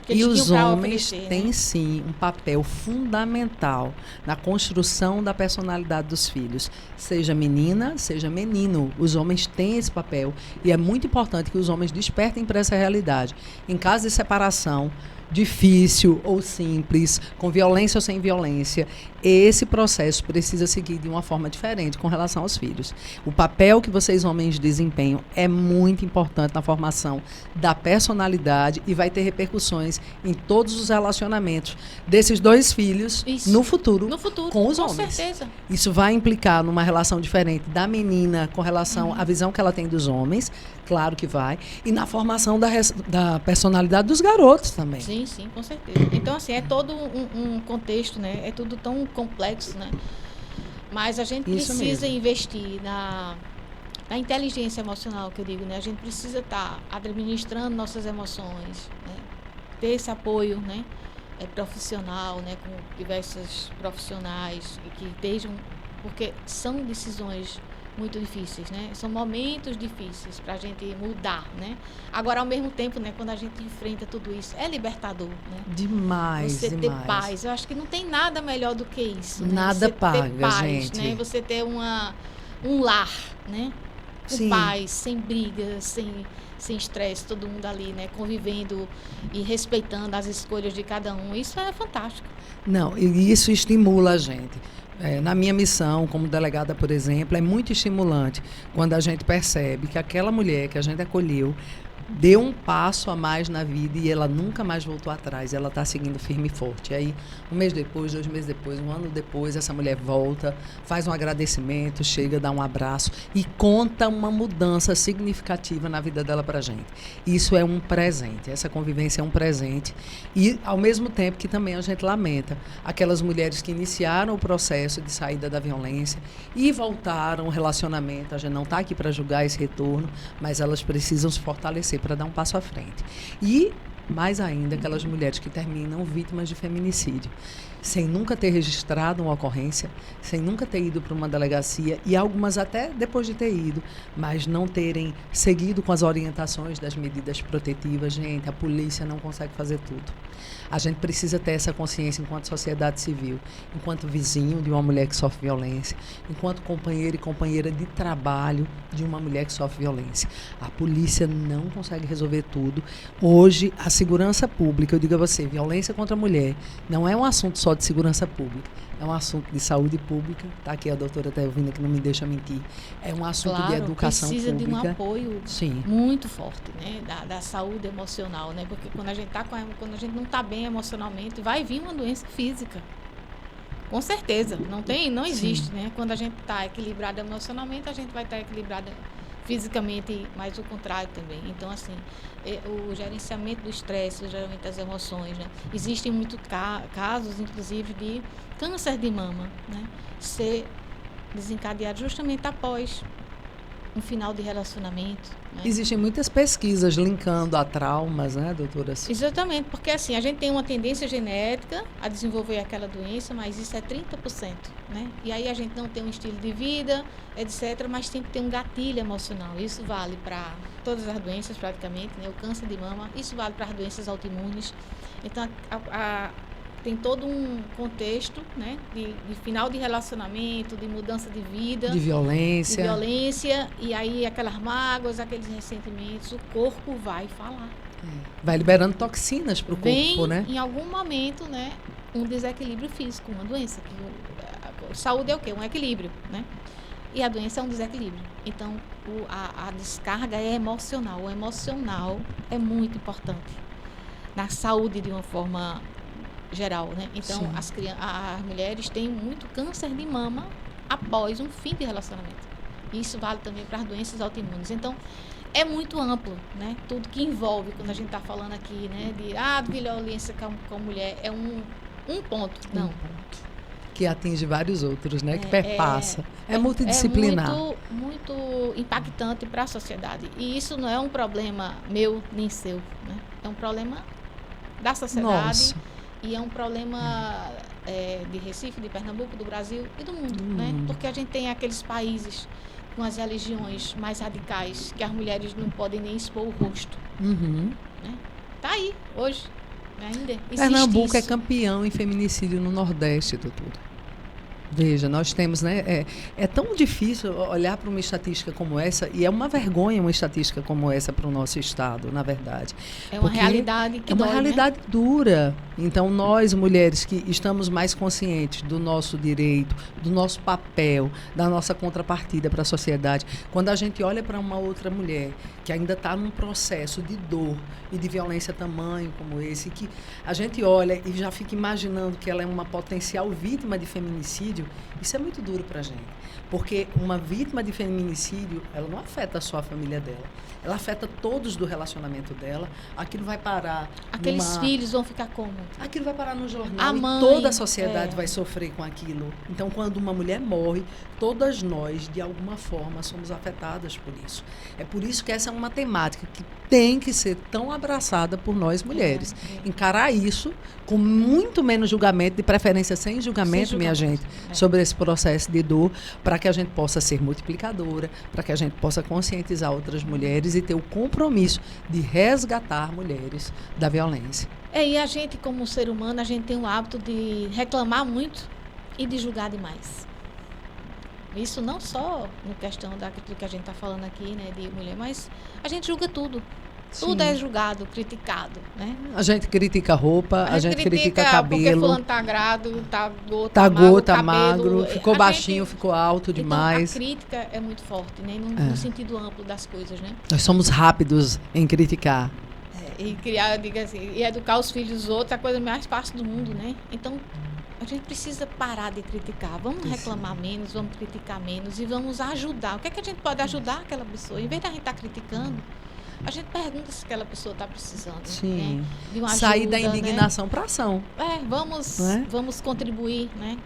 que eles tinham para oferecer. E os homens têm, sim, um papel fundamental na construção da personalidade dos filhos. Seja menina, seja menino. Os homens têm esse papel e é muito importante que os homens despertem para essa realidade. Em caso de separação, difícil ou simples, com violência ou sem violência, esse processo precisa seguir de uma forma diferente com relação aos filhos. O papel que vocês homens desempenham é muito importante na formação da personalidade e vai ter repercussões em todos os relacionamentos desses dois filhos no futuro com os homens. Com certeza. Isso vai implicar numa relação diferente da menina com relação à visão que ela tem dos homens, claro que vai, e na formação da personalidade dos garotos também. Sim, com certeza. Então, assim, é todo um contexto, né? É tudo tão complexo, né? Mas a gente precisa investir na inteligência emocional, que eu digo, né? A gente precisa estar administrando nossas emoções, né? Ter esse apoio, né? Profissional, né? Com diversos profissionais que estejam, porque são decisões muito difíceis, né? São momentos difíceis para a gente mudar, né? Agora, ao mesmo tempo, né? Quando a gente enfrenta tudo isso, é libertador, né? Demais, você demais. ter paz. Eu acho que não tem nada melhor do que isso. Nada né? paga, ter paz, gente. Né? Você ter um lar, né? Com Sim. paz, sem brigas, sem estresse, todo mundo ali, né? Convivendo e respeitando as escolhas de cada um. Isso é fantástico. Não, e isso estimula a gente. Na minha missão como delegada, por exemplo, é muito estimulante quando a gente percebe que aquela mulher que a gente acolheu deu um passo a mais na vida e ela nunca mais voltou atrás. Ela está seguindo firme e forte. Aí, um mês depois, 2 meses depois, um ano depois, essa mulher volta, faz um agradecimento, chega, dá um abraço e conta uma mudança significativa na vida dela para a gente. Isso é um presente. Essa convivência é um presente. E, ao mesmo tempo que também a gente lamenta aquelas mulheres que iniciaram o processo de saída da violência e voltaram ao relacionamento. A gente não está aqui para julgar esse retorno, mas elas precisam se fortalecer para dar um passo à frente. E, mais ainda, aquelas mulheres que terminam vítimas de feminicídio, sem nunca ter registrado uma ocorrência, sem nunca ter ido para uma delegacia, e algumas até depois de ter ido, mas não terem seguido com as orientações das medidas protetivas. Gente, a polícia não consegue fazer tudo. A gente precisa ter essa consciência enquanto sociedade civil, enquanto vizinho de uma mulher que sofre violência, enquanto companheiro e companheira de trabalho de uma mulher que sofre violência. A polícia não consegue resolver tudo. Hoje, a segurança pública, eu digo a você, violência contra a mulher não é um assunto só de segurança pública, é um assunto de saúde pública. Está aqui a doutora Teovina, que não me deixa mentir. É um assunto de educação precisa pública. De um apoio Sim. muito forte, né? Da saúde emocional, né? Porque quando a gente não está bem emocionalmente, vai vir uma doença física. Com certeza. Não existe, Sim. né? Quando a gente está equilibrada emocionalmente, a gente vai estar equilibrada fisicamente, mas o contrário também. Então, assim, o gerenciamento do estresse, o gerenciamento das emoções, né? Existem muitos casos, inclusive, de câncer de mama, né? Ser desencadeado justamente após um final de relacionamento. Né? Existem muitas pesquisas linkando a traumas, né, doutora? Exatamente, porque assim, a gente tem uma tendência genética a desenvolver aquela doença, mas isso é 30%, né? E aí a gente não tem um estilo de vida, etc., mas tem que ter um gatilho emocional. Isso vale para todas as doenças praticamente, né? O câncer de mama, isso vale para as doenças autoimunes. Então, tem todo um contexto, né, de final de relacionamento, de mudança de vida. De violência. E aí aquelas mágoas, aqueles ressentimentos, o corpo vai falar. Vai liberando toxinas para o corpo, né? Em algum momento, né, um desequilíbrio físico, uma doença. Saúde é o quê? Um equilíbrio, né? E a doença é um desequilíbrio. Então, a descarga é emocional. O emocional é muito importante na saúde de uma forma geral, né? Então, as mulheres têm muito câncer de mama após um fim de relacionamento. Isso vale também para as doenças autoimunes. Então, é muito amplo, né? Tudo que envolve, quando a gente está falando aqui, né? De violência com a mulher, é um ponto. Não. Que atinge vários outros, né? Que perpassa. É multidisciplinar. É muito impactante para a sociedade. E isso não é um problema meu nem seu, né? É um problema da sociedade. Nossa. E é um problema de Recife, de Pernambuco, do Brasil e do mundo, né? Porque a gente tem aqueles países com as religiões mais radicais que as mulheres não podem nem expor o rosto. Uhum. Né? Tá aí, hoje, né? Ainda existe Pernambuco isso. é campeão em feminicídio no Nordeste, doutora. Veja, nós temos, né? É tão difícil olhar para uma estatística como essa, e é uma vergonha uma estatística como essa para o nosso estado, na verdade. É uma realidade que dói, realidade dura. Então, nós, mulheres que estamos mais conscientes do nosso direito, do nosso papel, da nossa contrapartida para a sociedade, quando a gente olha para uma outra mulher que ainda está num processo de dor e de violência tamanho como esse, que a gente olha e já fica imaginando que ela é uma potencial vítima de feminicídio, isso é muito duro para a gente. Porque uma vítima de feminicídio, ela não afeta só a família dela, ela afeta todos do relacionamento dela. Aquilo vai parar... Aqueles filhos vão ficar como? Aquilo vai parar no jornal mãe, e toda a sociedade vai sofrer com aquilo. Então, quando uma mulher morre, todas nós, de alguma forma, somos afetadas por isso. É por isso que essa é uma temática que tem que ser tão abraçada por nós mulheres. Encarar isso com muito menos julgamento, de preferência sem julgamento, minha gente, sobre esse processo de dor, para que a gente possa ser multiplicadora, para que a gente possa conscientizar outras mulheres e ter o compromisso de resgatar mulheres da violência. E a gente, como ser humano, a gente tem o hábito de reclamar muito e de julgar demais. Isso não só no questão daquilo que a gente está falando aqui, né, de mulher, mas a gente julga tudo. Tudo é julgado, criticado, né? A gente critica a roupa, a gente critica cabelo. Porque fulano tá grado, tá magro, magro, ficou baixinho, ficou alto demais. Então, a crítica é muito forte, né? No sentido amplo das coisas, né? Nós somos rápidos em criticar. E criar, diga assim, e educar os filhos dos outros é a coisa mais fácil do mundo, né? Então, a gente precisa parar de criticar. Vamos reclamar menos, vamos criticar menos e vamos ajudar. O que é que a gente pode ajudar aquela pessoa? Em vez da gente estar criticando, a gente pergunta se aquela pessoa está precisando. Sim. Né? De uma sair ajuda, da indignação, né? Para ação. Vamos contribuir, né?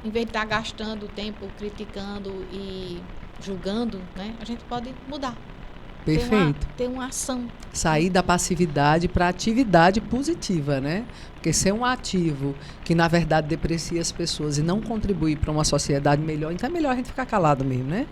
Em vez de estar gastando tempo criticando e julgando, né? A gente pode mudar. Perfeito. Ter uma ação. Sair da passividade para atividade positiva, né? Porque ser um ativo que, na verdade, deprecia as pessoas e não contribui para uma sociedade melhor, então é melhor a gente ficar calado mesmo, né?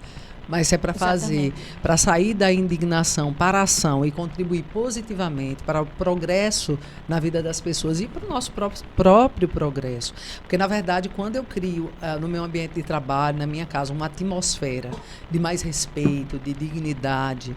Mas se é para fazer, para sair da indignação para a ação e contribuir positivamente para o progresso na vida das pessoas e para o nosso próprio progresso. Porque, na verdade, quando eu crio no meu ambiente de trabalho, na minha casa, uma atmosfera de mais respeito, de dignidade,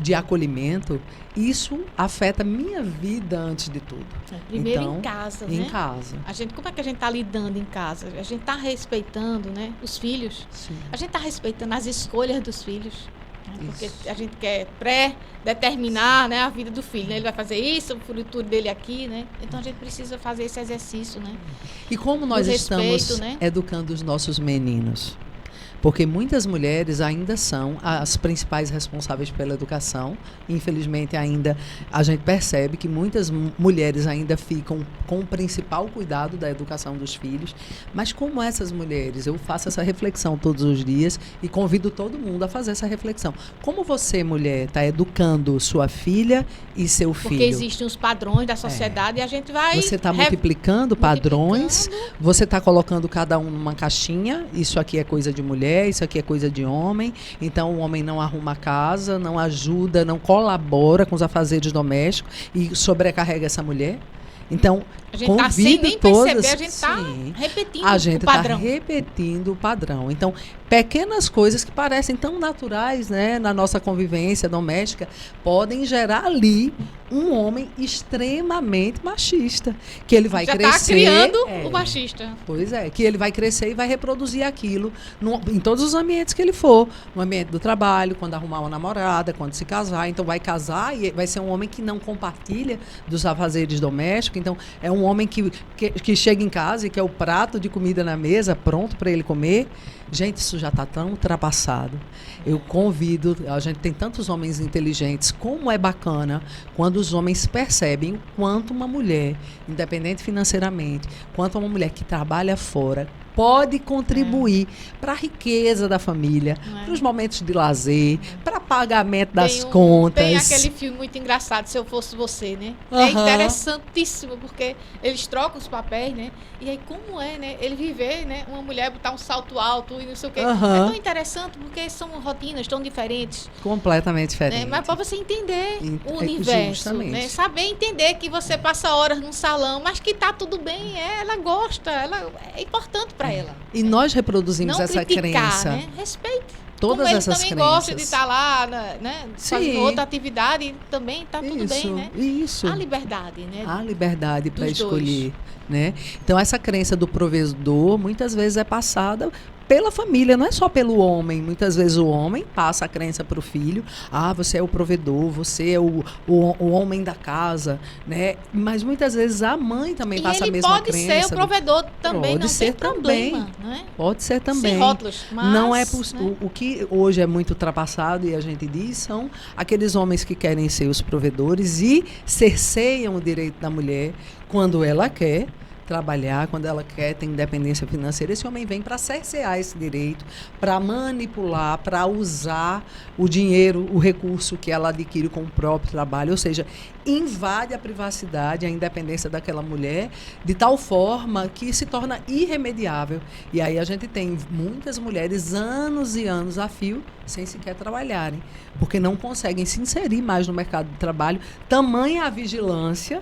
de acolhimento, isso afeta a minha vida antes de tudo. Primeiro então, em casa, em né? casa. Como é que a gente está lidando em casa? A gente está respeitando, né, os filhos. Sim. A gente está respeitando as escolhas dos filhos. Né? Porque a gente quer pré-determinar, né, a vida do filho. Né? Ele vai fazer isso, o futuro dele aqui, né? Então a gente precisa fazer esse exercício, né? E como nós estamos educando os nossos meninos? Porque muitas mulheres ainda são as principais responsáveis pela educação. Infelizmente, ainda a gente percebe que muitas mulheres ainda ficam com o principal cuidado da educação dos filhos. Mas como essas mulheres, eu faço essa reflexão todos os dias e convido todo mundo a fazer essa reflexão. Como você, mulher, está educando sua filha e seu filho? Porque existem os padrões da sociedade e a gente vai... Você está multiplicando padrões, você está colocando cada um numa caixinha, isso aqui é coisa de mulher, isso aqui é coisa de homem, então o homem não arruma a casa, não ajuda, não colabora com os afazeres domésticos e sobrecarrega essa mulher. Então, a gente está sem nem perceber, a gente está repetindo o padrão. A gente está repetindo o padrão. Então, pequenas coisas que parecem tão naturais, né, na nossa convivência doméstica, podem gerar ali um homem extremamente machista, que ele vai crescer... Já está criando o machista. Pois é, que ele vai crescer e vai reproduzir aquilo em todos os ambientes que ele for. No ambiente do trabalho, quando arrumar uma namorada, quando se casar. Então, vai casar e vai ser um homem que não compartilha dos afazeres domésticos. Então, é um homem que chega em casa e quer o prato de comida na mesa, pronto para ele comer. Gente, isso já está tão ultrapassado. Eu convido, a gente tem tantos homens inteligentes, como é bacana quando os homens percebem o quanto uma mulher, independente financeiramente, quanto uma mulher que trabalha fora, pode contribuir para a riqueza da família, para os momentos de lazer, para pagamento das contas. Tem aquele filme muito engraçado, Se Eu Fosse Você, né? É interessantíssimo, porque eles trocam os papéis, né? E aí como é, né? Ele viver, né? Uma mulher botar um salto alto e não sei o quê. É tão interessante, porque são rotinas tão diferentes. Completamente diferentes. Né? Mas para você entender o universo, né? Saber entender que você passa horas num salão, mas que tá tudo bem, ela gosta, é importante para ela. E nós reproduzimos essa crença. Né? Respeite. Todas como essas ele também crenças. Gosta de estar lá, né? Fazendo outra atividade, também tá tudo bem, né? Isso. A liberdade, né? A liberdade para escolher, né? Então, essa crença do provedor, muitas vezes é passada pela família, não é só pelo homem. Muitas vezes o homem passa a crença para o filho. Você é o provedor, você é o homem da casa, né? Mas muitas vezes a mãe também passa a mesma crença. Pode ser o provedor também, não tem problema. Né? Pode ser também. Sem rótulos, mas, não é né? O que hoje é muito ultrapassado e a gente diz são aqueles homens que querem ser os provedores e cerceiam o direito da mulher quando ela quer trabalhar, quando ela quer ter independência financeira. Esse homem vem para cercear esse direito, para manipular, para usar o dinheiro, o recurso que ela adquire com o próprio trabalho, ou seja, invade a privacidade, a independência daquela mulher, de tal forma que se torna irremediável. E aí a gente tem muitas mulheres anos e anos a fio sem sequer trabalharem, porque não conseguem se inserir mais no mercado de trabalho, tamanha a vigilância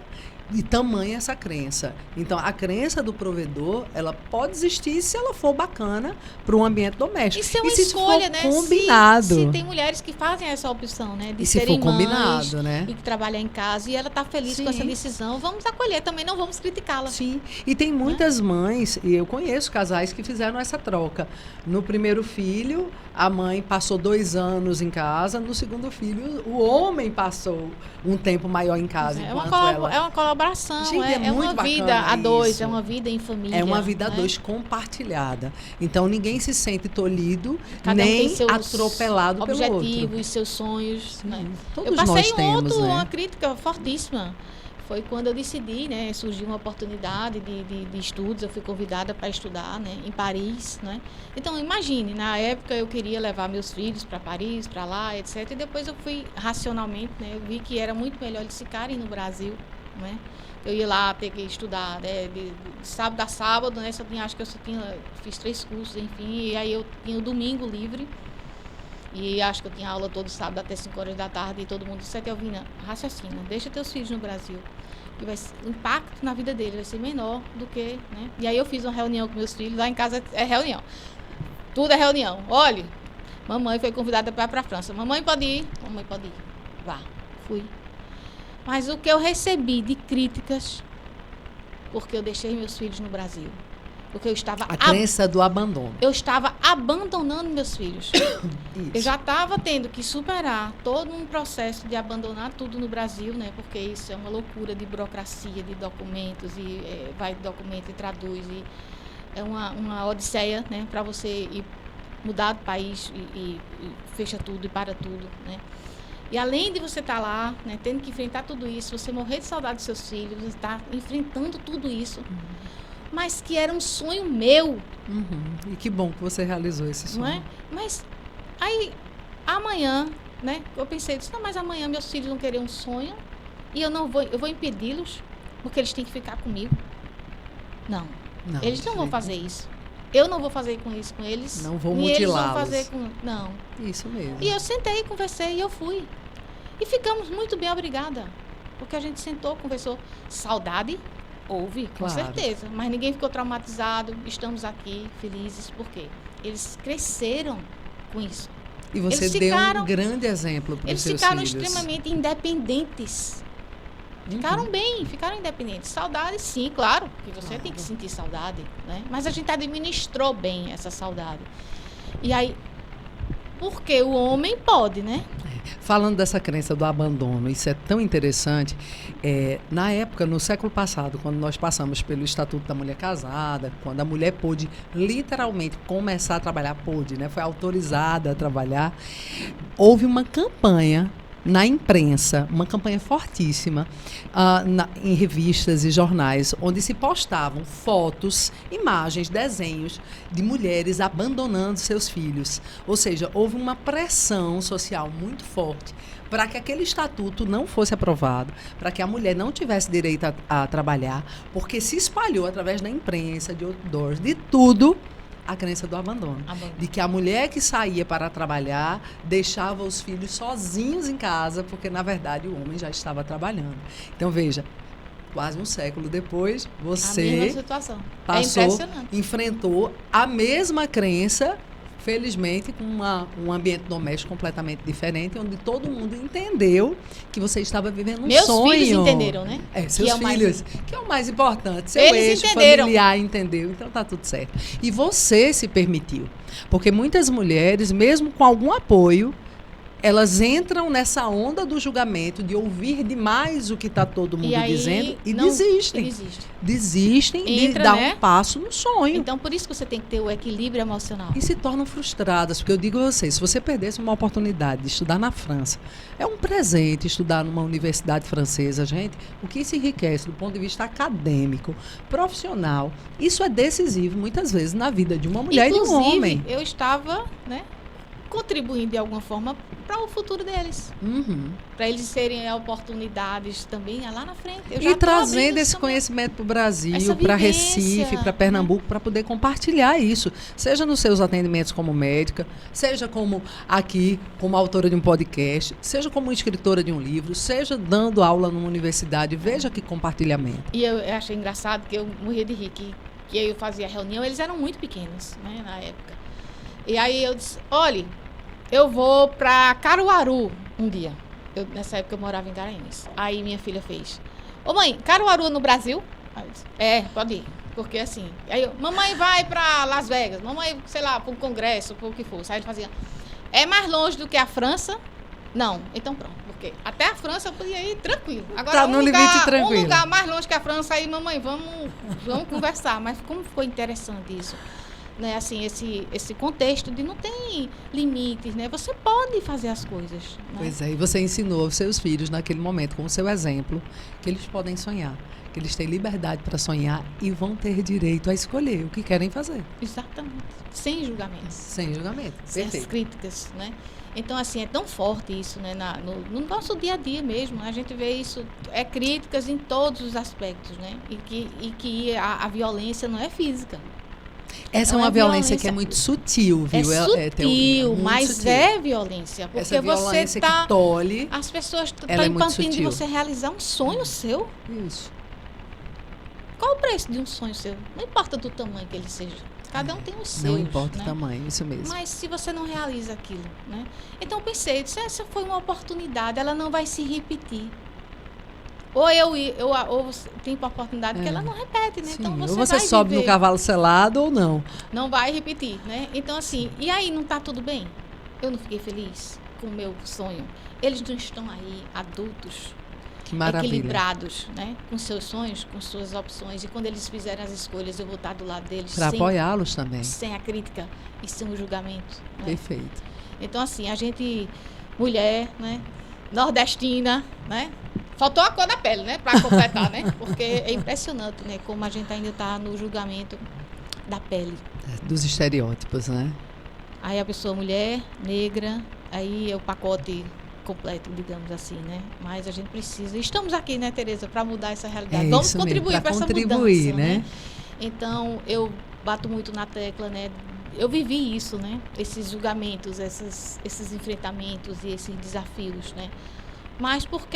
de tamanha essa crença. Então, a crença do provedor, ela pode existir se ela for bacana para o ambiente doméstico. Isso é uma e se escolha, for né? combinado. Se tem mulheres que fazem essa opção, né? De E se serem for combinado, mães né? e que trabalhar em casa, e ela está feliz com essa decisão, vamos acolher também, não vamos criticá-la. Sim, e tem muitas mães, e eu conheço casais que fizeram essa troca. No primeiro filho, a mãe passou 2 anos em casa, no segundo filho, o homem passou um tempo maior em casa. É uma colaboração, Gente, é uma vida a dois, é uma vida em família. É uma vida a né? dois compartilhada. Então, ninguém se sente tolhido, Cada nem tem seus atropelado pelo outro. objetivos, seus sonhos. Sim, Né? todos Eu passei nós temos, né? uma crítica fortíssima. Foi quando eu decidi, né? Surgiu uma oportunidade de estudos, eu fui convidada para estudar, né? Em Paris, né? Então, imagine, na época eu queria levar meus filhos para Paris, para lá, etc. E depois eu fui racionalmente, né? Eu vi que era muito melhor eles ficarem no Brasil, né? Eu ia lá, peguei estudar, né? De sábado a sábado, né? Acho que eu fiz 3 cursos, enfim. E aí eu tinha o domingo livre. E acho que eu tinha aula todo sábado até 5 horas da tarde. E todo mundo disse, Etelvina, raciocina, deixa teus filhos no Brasil. Que o impacto na vida deles vai ser menor do que, né? E aí eu fiz uma reunião com meus filhos. Lá em casa é reunião. Tudo é reunião. Olha, mamãe foi convidada para ir para a França. Mamãe pode ir? Mamãe pode ir. Vá. Fui. Mas o que eu recebi de críticas, porque eu deixei meus filhos no Brasil. Porque eu estava... A crença do abandono. Eu estava abandonando meus filhos. Isso. Eu já estava tendo que superar todo um processo de abandonar tudo no Brasil, né? Porque isso é uma loucura de burocracia, de documentos, e vai documento e traduz. E é uma odisseia, né? Para você ir mudar de país e fecha tudo e para tudo, né? E além de você estar lá, né, tendo que enfrentar tudo isso, você morrer de saudade dos seus filhos, você está enfrentando tudo isso, mas que era um sonho meu. E que bom que você realizou esse sonho. Não é? Mas aí, amanhã, né, eu pensei, não, mas amanhã meus filhos vão querer um sonho e eu vou impedi-los, porque eles têm que ficar comigo. Não, eles não vão fazer isso. Eu não vou fazer isso com eles. Não vou mutilá-los. Eles vão fazer não. Isso mesmo. E eu sentei, conversei e eu fui. E ficamos muito bem, obrigada. Porque a gente sentou, conversou. Saudade houve, com certeza. Mas ninguém ficou traumatizado. Estamos aqui, felizes. Por quê? Eles cresceram com isso. E você deu um grande exemplo para os seus filhos. Eles ficaram extremamente independentes. Ficaram bem, ficaram independentes. Saudade, sim, claro, que você tem que sentir saudade, né? Mas a gente administrou bem essa saudade. E aí, porque o homem pode, né? Falando dessa crença do abandono, isso é tão interessante. Na época, no século passado, quando nós passamos pelo Estatuto da Mulher Casada, quando a mulher pôde literalmente começar a trabalhar, né? Foi autorizada a trabalhar, houve uma campanha na imprensa, uma campanha fortíssima, em revistas e jornais, onde se postavam fotos, imagens, desenhos de mulheres abandonando seus filhos. Ou seja, houve uma pressão social muito forte para que aquele estatuto não fosse aprovado, para que a mulher não tivesse direito a trabalhar, porque se espalhou através da imprensa, de outdoors, de tudo, a crença do abandono. De que a mulher que saía para trabalhar deixava os filhos sozinhos em casa, porque, na verdade, o homem já estava trabalhando. Então, veja, quase um século depois, você passou, enfrentou a mesma crença, felizmente, com um ambiente doméstico completamente diferente, onde todo mundo entendeu que você estava vivendo um sonho. Meus filhos entenderam, né? Seus filhos, que é o mais importante. Seu Eles eixo familiar entendeu, então tá tudo certo. E você se permitiu. Porque muitas mulheres, mesmo com algum apoio, elas entram nessa onda do julgamento, de ouvir demais o que está todo mundo dizendo e desistem. Desistem de dar um passo no sonho. Então, por isso que você tem que ter o equilíbrio emocional. E se tornam frustradas, porque eu digo a vocês, se você perdesse uma oportunidade de estudar na França, é um presente estudar numa universidade francesa, gente. O que se enriquece do ponto de vista acadêmico, profissional, isso é decisivo muitas vezes na vida de uma mulher e de um homem. Eu estava, né, contribuindo de alguma forma para o futuro deles. Para eles terem oportunidades também lá na frente. E trazendo esse conhecimento para o Brasil, para Recife, para Pernambuco, para poder compartilhar isso. Seja nos seus atendimentos como médica, seja como aqui, como autora de um podcast, seja como escritora de um livro, seja dando aula numa universidade. Veja que compartilhamento. E eu achei engraçado que eu morria de rir, que eu fazia reunião, eles eram muito pequenos, né, na época. E aí eu disse, olha, eu vou para Caruaru um dia. Nessa época eu morava em Garanhuns. Aí minha filha fez, ô mãe, Caruaru no Brasil? Aí eu disse, pode ir. Porque assim, aí mamãe vai para Las Vegas, mamãe, sei lá, para um congresso, para o que fosse. Aí ele fazia, é mais longe do que a França? Não, então pronto. Porque até a França eu podia ir tranquilo. Agora tá no limite tranquilo. Um lugar mais longe que a França, aí mamãe, vamos conversar. Mas como ficou interessante isso? Né, assim, esse contexto de não tem limites, né? Você pode fazer as coisas. Né? Pois é, e você ensinou aos seus filhos naquele momento, com o seu exemplo, que eles podem sonhar, que eles têm liberdade para sonhar e vão ter direito a escolher o que querem fazer. Exatamente. Sem julgamentos. Sem julgamento. Sem as críticas, né? Então, assim, é tão forte isso, né? No nosso dia a dia mesmo. A gente vê isso, críticas em todos os aspectos, né? E que a violência não é física. Essa é uma violência que é muito sutil, viu? É sutil, mas sutil. É violência. Porque essa violência que tolhe. As pessoas estão impedindo de você realizar um sonho seu. Isso. Qual o preço de um sonho seu? Não importa do tamanho que ele seja. Cada um tem os seus. Não importa, né, o tamanho, isso mesmo. Mas se você não realiza aquilo, né? Então eu pensei, essa foi uma oportunidade, ela não vai se repetir. Ou tem uma oportunidade que ela não repete, né? Sim, então ou você sobe no cavalo selado ou não. Não vai repetir, né? Então assim, e aí não está tudo bem? Eu não fiquei feliz com o meu sonho. Eles não estão aí adultos, equilibrados, né? Com seus sonhos, com suas opções. E quando eles fizerem as escolhas, eu vou estar do lado deles. Para apoiá-los também. Sem a crítica e sem o julgamento. Né? Perfeito. Então assim, a gente, mulher, né? Nordestina, né? Faltou a cor da pele, né? Para completar, né? Porque é impressionante, né? Como a gente ainda está no julgamento da pele. Dos estereótipos, né? Aí a pessoa mulher, negra, aí é o pacote completo, digamos assim, né? Mas a gente precisa... Estamos aqui, né, Tereza, para mudar essa realidade. Vamos contribuir para essa mudança, né? Então, eu bato muito na tecla, né? Eu vivi isso, né? Esses julgamentos, esses enfrentamentos e esses desafios, né? Mas por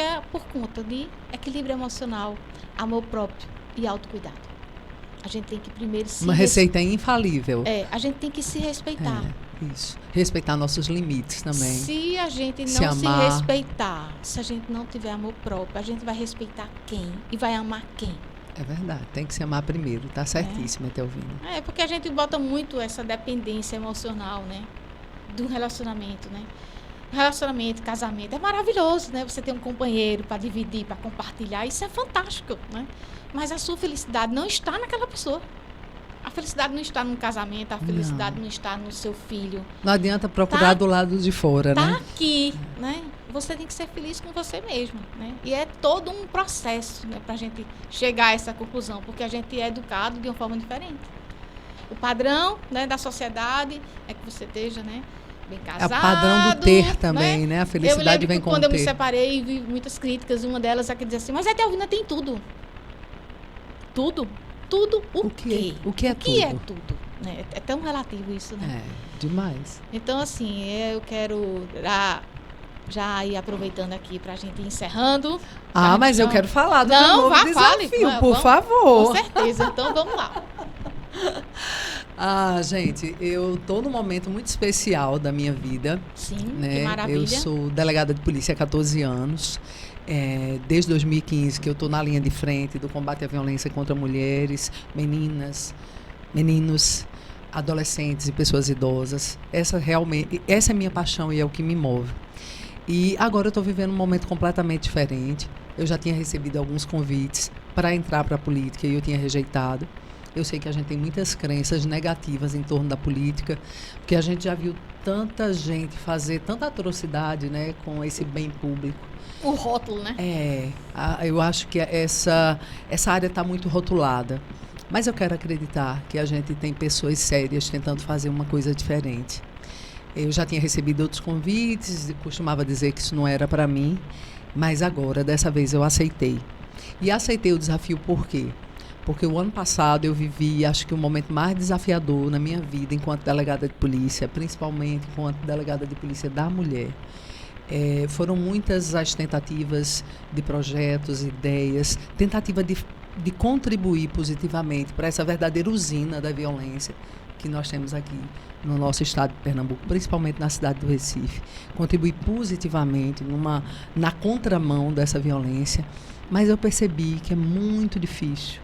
conta de equilíbrio emocional, amor próprio e autocuidado. A gente tem que primeiro se... Uma receita infalível. A gente tem que se respeitar. Isso. Respeitar nossos limites também. Se a gente não se respeitar, se a gente não tiver amor próprio, a gente vai respeitar quem? E vai amar quem? É verdade, tem que se amar primeiro, tá certíssima, Telvina. Porque a gente bota muito essa dependência emocional, né? Do relacionamento, né? Relacionamento, casamento, é maravilhoso, né? Você tem um companheiro para dividir, para compartilhar, isso é fantástico, né? Mas a sua felicidade não está naquela pessoa. A felicidade não está no casamento, a felicidade não está no seu filho. Não adianta procurar do lado de fora, né? Tá aqui, né? Você tem que ser feliz com você mesmo, né? E é todo um processo, né, para a gente chegar a essa conclusão, porque a gente é educado de uma forma diferente. O padrão, né, da sociedade é que você esteja, né, bem casado. É o padrão do ter também, né? A felicidade vem com o ter. Quando eu me separei, vi muitas críticas. Uma delas é que dizia assim, mas a Telvina tem tudo. Tudo? Tudo o quê? O que é tudo? O que é tudo? Né? É tão relativo isso, né? É, demais. Então, assim, eu quero já ir aproveitando aqui pra gente ir encerrando. Mas eu quero falar do meu novo desafio, por favor. Com certeza, então vamos lá. Gente, eu tô num momento muito especial da minha vida. Sim, né? Que maravilha. Eu sou delegada de polícia há 14 anos. Desde 2015 que eu tô na linha de frente do combate à violência contra mulheres, meninas, meninos, adolescentes e pessoas idosas. Essa é a minha paixão e é o que me move. E agora eu estou vivendo um momento completamente diferente. Eu já tinha recebido alguns convites para entrar para a política e eu tinha rejeitado. Eu sei que a gente tem muitas crenças negativas em torno da política, porque a gente já viu tanta gente fazer tanta atrocidade, né, com esse bem público. O rótulo, né? Eu acho que essa área está muito rotulada. Mas eu quero acreditar que a gente tem pessoas sérias tentando fazer uma coisa diferente. Eu já tinha recebido outros convites, costumava dizer que isso não era para mim, mas agora, dessa vez, eu aceitei. E aceitei o desafio por quê? Porque o ano passado eu vivi, acho que o momento mais desafiador na minha vida enquanto delegada de polícia, principalmente enquanto delegada de polícia da mulher. Foram muitas as tentativas de projetos, ideias, tentativa de contribuir positivamente para essa verdadeira usina da violência que nós temos aqui no nosso estado de Pernambuco, principalmente na cidade do Recife. Contribuir positivamente na contramão dessa violência, mas eu percebi que é muito difícil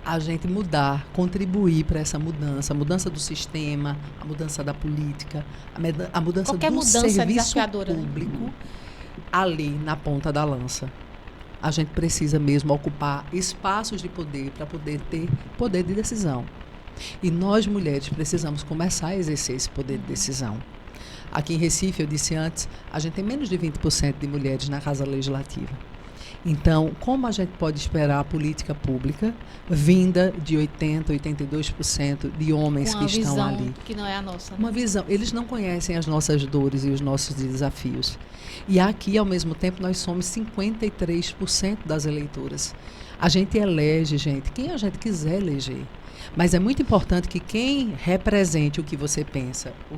a gente mudar, contribuir para essa mudança, a mudança do sistema, a mudança da política, a mudança Qualquer do mudança serviço desafiadora, público ali na ponta da lança. A gente precisa mesmo ocupar espaços de poder para poder ter poder de decisão. E nós, mulheres, precisamos começar a exercer esse poder de decisão. Aqui em Recife, eu disse antes, a gente tem menos de 20% de mulheres na Casa Legislativa. Então, como a gente pode esperar a política pública vinda de 80%, 82% de homens que estão ali? Uma visão que não é a nossa. Né? Uma visão. Eles não conhecem as nossas dores e os nossos desafios. E aqui, ao mesmo tempo, nós somos 53% das eleitoras. A gente elege, gente, quem a gente quiser eleger. Mas é muito importante que quem represente o que você pensa, o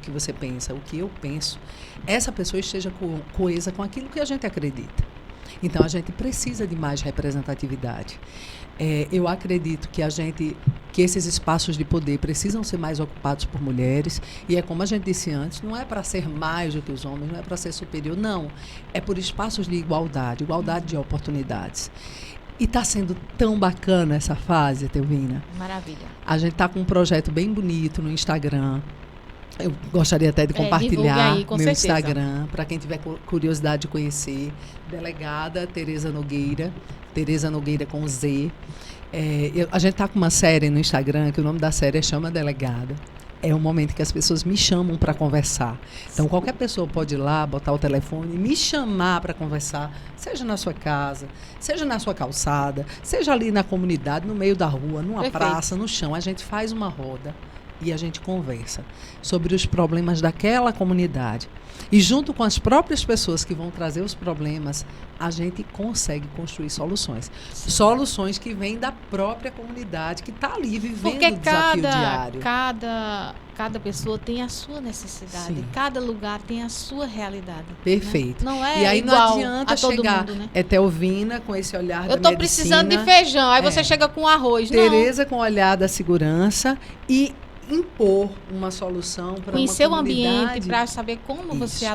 que eu penso, essa pessoa esteja coesa com aquilo que a gente acredita. Então, a gente precisa de mais representatividade. Eu acredito que esses espaços de poder precisam ser mais ocupados por mulheres. E é como a gente disse antes, não é para ser mais do que os homens, não é para ser superior, não. É por espaços de igualdade de oportunidades. E está sendo tão bacana essa fase, Telvina. Maravilha. A gente está com um projeto bem bonito no Instagram. Eu gostaria até de compartilhar aí, com meu certeza. Instagram, para quem tiver curiosidade de conhecer. Delegada Tereza Nogueira com Z. A gente está com uma série no Instagram, que o nome da série é Chama Delegada. É um momento que as pessoas me chamam para conversar. Então, qualquer pessoa pode ir lá, botar o telefone e me chamar para conversar, seja na sua casa, seja na sua calçada, seja ali na comunidade, no meio da rua, numa Perfeito. praça, no chão. A gente faz uma roda e a gente conversa sobre os problemas daquela comunidade. E junto com as próprias pessoas que vão trazer os problemas, a gente consegue construir soluções. Sim. Soluções que vêm da própria comunidade que está ali vivendo Porque o desafio diário. cada pessoa tem a sua necessidade. Sim. Cada lugar tem a sua realidade. Perfeito. Né? Não é E aí igual não adianta a todo chegar, mundo, né? Telvina com esse olhar da Eu estou medicina, precisando de feijão, aí você chega com arroz. Tereza com o olhar da segurança e impor uma solução para uma conhecer o comunidade. ambiente para saber como você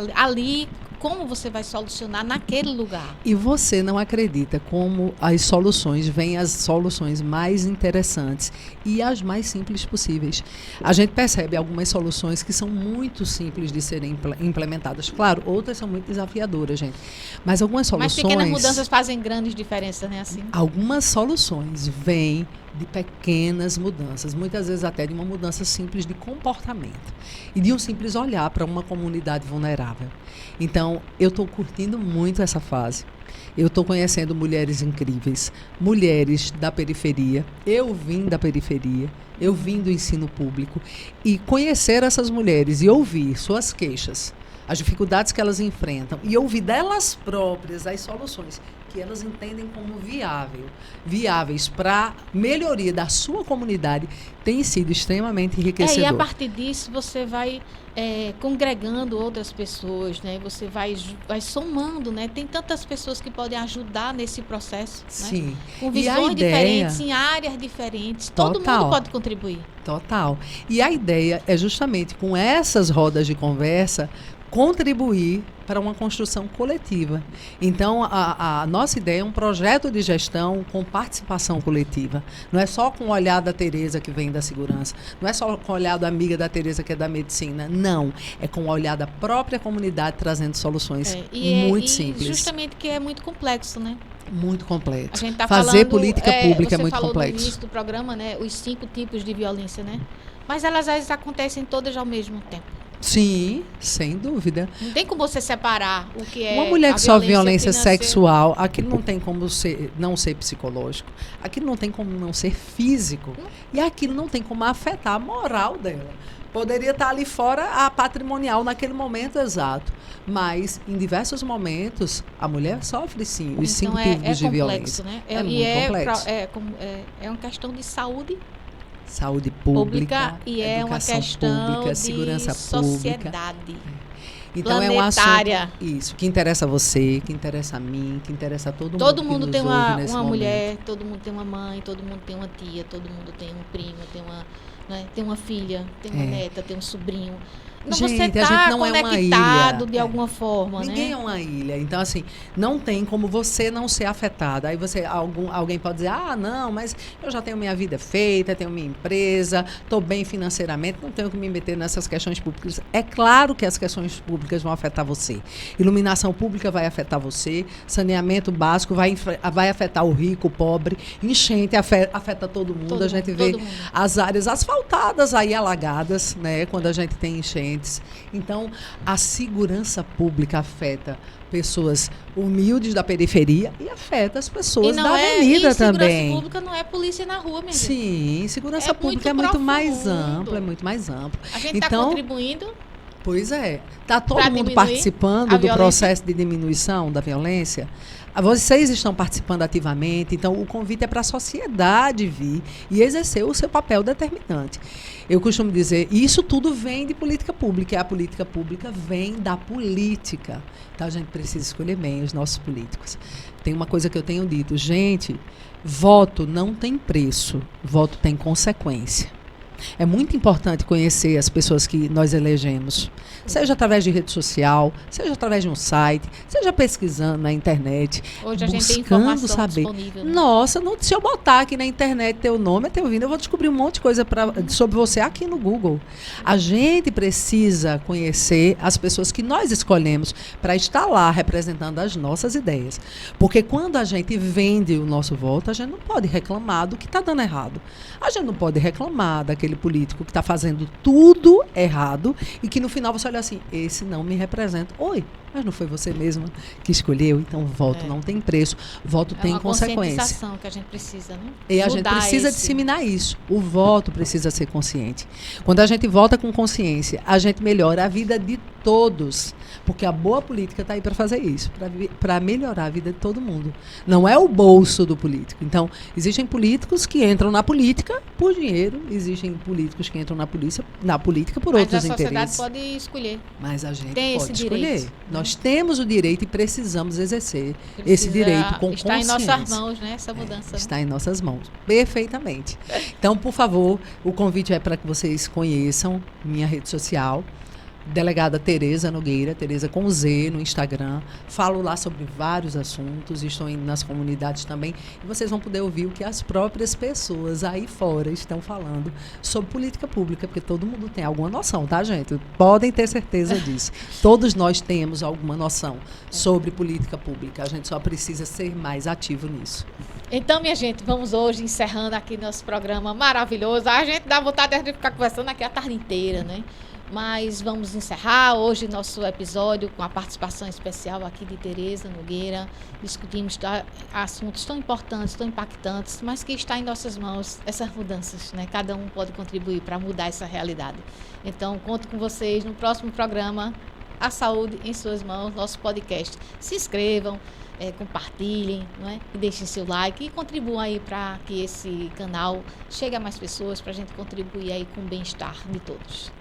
como você vai solucionar naquele lugar. E você não acredita como as soluções vêm as soluções mais interessantes e as mais simples possíveis. A gente percebe algumas soluções que são muito simples de serem implementadas. Claro, outras são muito desafiadoras, gente. Mas algumas soluções... Mas pequenas mudanças fazem grandes diferenças, né? Assim. Algumas soluções vêm de pequenas mudanças, muitas vezes até de uma mudança simples de comportamento e de um simples olhar para uma comunidade vulnerável. Então, eu estou curtindo muito essa fase. Eu estou conhecendo mulheres incríveis, mulheres da periferia. Eu vim da periferia, eu vim do ensino público e conhecer essas mulheres e ouvir suas queixas, as dificuldades que elas enfrentam e ouvir delas próprias as soluções que elas entendem como viáveis para melhoria da sua comunidade, tem sido extremamente enriquecedor. E a partir disso você vai congregando outras pessoas, né? Você vai somando, né? Tem tantas pessoas que podem ajudar nesse processo, sim. Né? Com visões diferentes, em áreas diferentes. Todo mundo pode contribuir. Total. E a ideia é justamente com essas rodas de conversa contribuir para uma construção coletiva. Então, a nossa ideia é um projeto de gestão com participação coletiva. Não é só com o olhar da Tereza, que vem da segurança. Não é só com o olhar da amiga da Tereza, que é da medicina. Não. É com o olhar da própria comunidade, trazendo soluções muito simples. Justamente que é muito complexo, né? Muito complexo. A gente tá Fazer falando, política pública é muito complexo. Você falou no complexo. início do programa, né? Os 5 tipos de violência, né? Mas elas às vezes acontecem todas ao mesmo tempo. Sim, sem dúvida. Não tem como você separar o que é Uma mulher a que sofre violência financeira. sexual, aquilo não tem como não ser psicológico, aquilo não tem como não ser físico, e aquilo não tem como afetar a moral dela. Poderia estar ali fora a patrimonial naquele momento exato, mas em diversos momentos a mulher sofre sim os Então 5 tipos de complexo, violência. né? É muito complexo. É uma questão de saúde Saúde pública, e é uma educação questão pública, de segurança pública. sociedade. Então Planetária. é um assunto isso, que interessa a você, que interessa a mim, que interessa a todo Todo mundo mundo que tem nos ouve uma nesse momento. mulher, todo mundo tem uma mãe, todo mundo tem uma tia, todo mundo tem um primo, tem uma filha, tem uma neta, tem um sobrinho. Não, Gente, você a está gente não é uma conectado ilha. de alguma forma, Ninguém né? é uma ilha. Então, assim, não tem como você não ser afetada. Aí alguém pode dizer, não, mas eu já tenho minha vida feita, tenho minha empresa, estou bem financeiramente, não tenho que me meter nessas questões públicas. É claro que as questões públicas vão afetar você. Iluminação pública vai afetar você, saneamento básico vai afetar o rico, o pobre, enchente afeta todo mundo. A gente vê as áreas asfaltadas aí alagadas, né, quando a gente tem enchente. Então, a segurança pública afeta pessoas humildes da periferia e afeta as pessoas da avenida também. Segurança pública não é polícia na rua, minha gente. Sim, segurança pública é muito mais amplo, A gente está contribuindo. Pois é. Está todo mundo participando do processo de diminuição da violência? Vocês estão participando ativamente, então o convite é para a sociedade vir e exercer o seu papel determinante. Eu costumo dizer, isso tudo vem de política pública, e a política pública vem da política. Então a gente precisa escolher bem os nossos políticos. Tem uma coisa que eu tenho dito, gente, voto não tem preço, voto tem consequência. É muito importante conhecer as pessoas que nós elegemos, seja através de rede social, seja através de um site, seja pesquisando na internet. Hoje a gente tem informação saber. Disponível. Né? Nossa, se eu botar aqui na internet teu nome, teu vindo, eu vou descobrir um monte de coisa sobre você aqui no Google. A gente precisa conhecer as pessoas que nós escolhemos para estar lá representando as nossas ideias. Porque quando a gente vende o nosso voto, a gente não pode reclamar do que está dando errado. A gente não pode reclamar daquele político que está fazendo tudo errado e que no final você olha assim, esse não me representa. Oi, mas não foi você mesmo que escolheu? Então, voto não tem preço, voto tem consequência. É uma conscientização que a gente precisa, né? E a gente precisa disseminar isso. O voto precisa ser consciente. Quando a gente vota com consciência, a gente melhora a vida de todos. Porque a boa política está aí para fazer isso, para melhorar a vida de todo mundo. Não é o bolso do político. Então, existem políticos que entram na política por dinheiro, existem políticos que entram na política por outros interesses. Mas a sociedade pode escolher. Mas a gente tem pode esse escolher. Direito, Nós temos o direito e precisamos exercer esse direito com consciência. Está em nossas mãos, né? Essa mudança. Está em nossas mãos. Perfeitamente. Então, por favor, o convite é para que vocês conheçam minha rede social. Delegada Tereza Nogueira, Tereza com Z no Instagram. Falo lá sobre vários assuntos, estou indo nas comunidades também. E vocês vão poder ouvir o que as próprias pessoas aí fora estão falando sobre política pública, porque todo mundo tem alguma noção, tá, gente? Podem ter certeza disso. Todos nós temos alguma noção sobre política pública. A gente só precisa ser mais ativo nisso. Então, minha gente, vamos hoje encerrando aqui nosso programa maravilhoso. A gente dá vontade de ficar conversando aqui a tarde inteira, né? Mas vamos encerrar hoje nosso episódio com a participação especial aqui de Tereza Nogueira. Discutimos assuntos tão importantes, tão impactantes, mas que está em nossas mãos essas mudanças, né? Cada um pode contribuir para mudar essa realidade. Então, conto com vocês no próximo programa, A Saúde em Suas Mãos, nosso podcast. Se inscrevam, compartilhem, não é? E deixem seu like e contribuam aí para que esse canal chegue a mais pessoas, para a gente contribuir aí com o bem-estar de todos.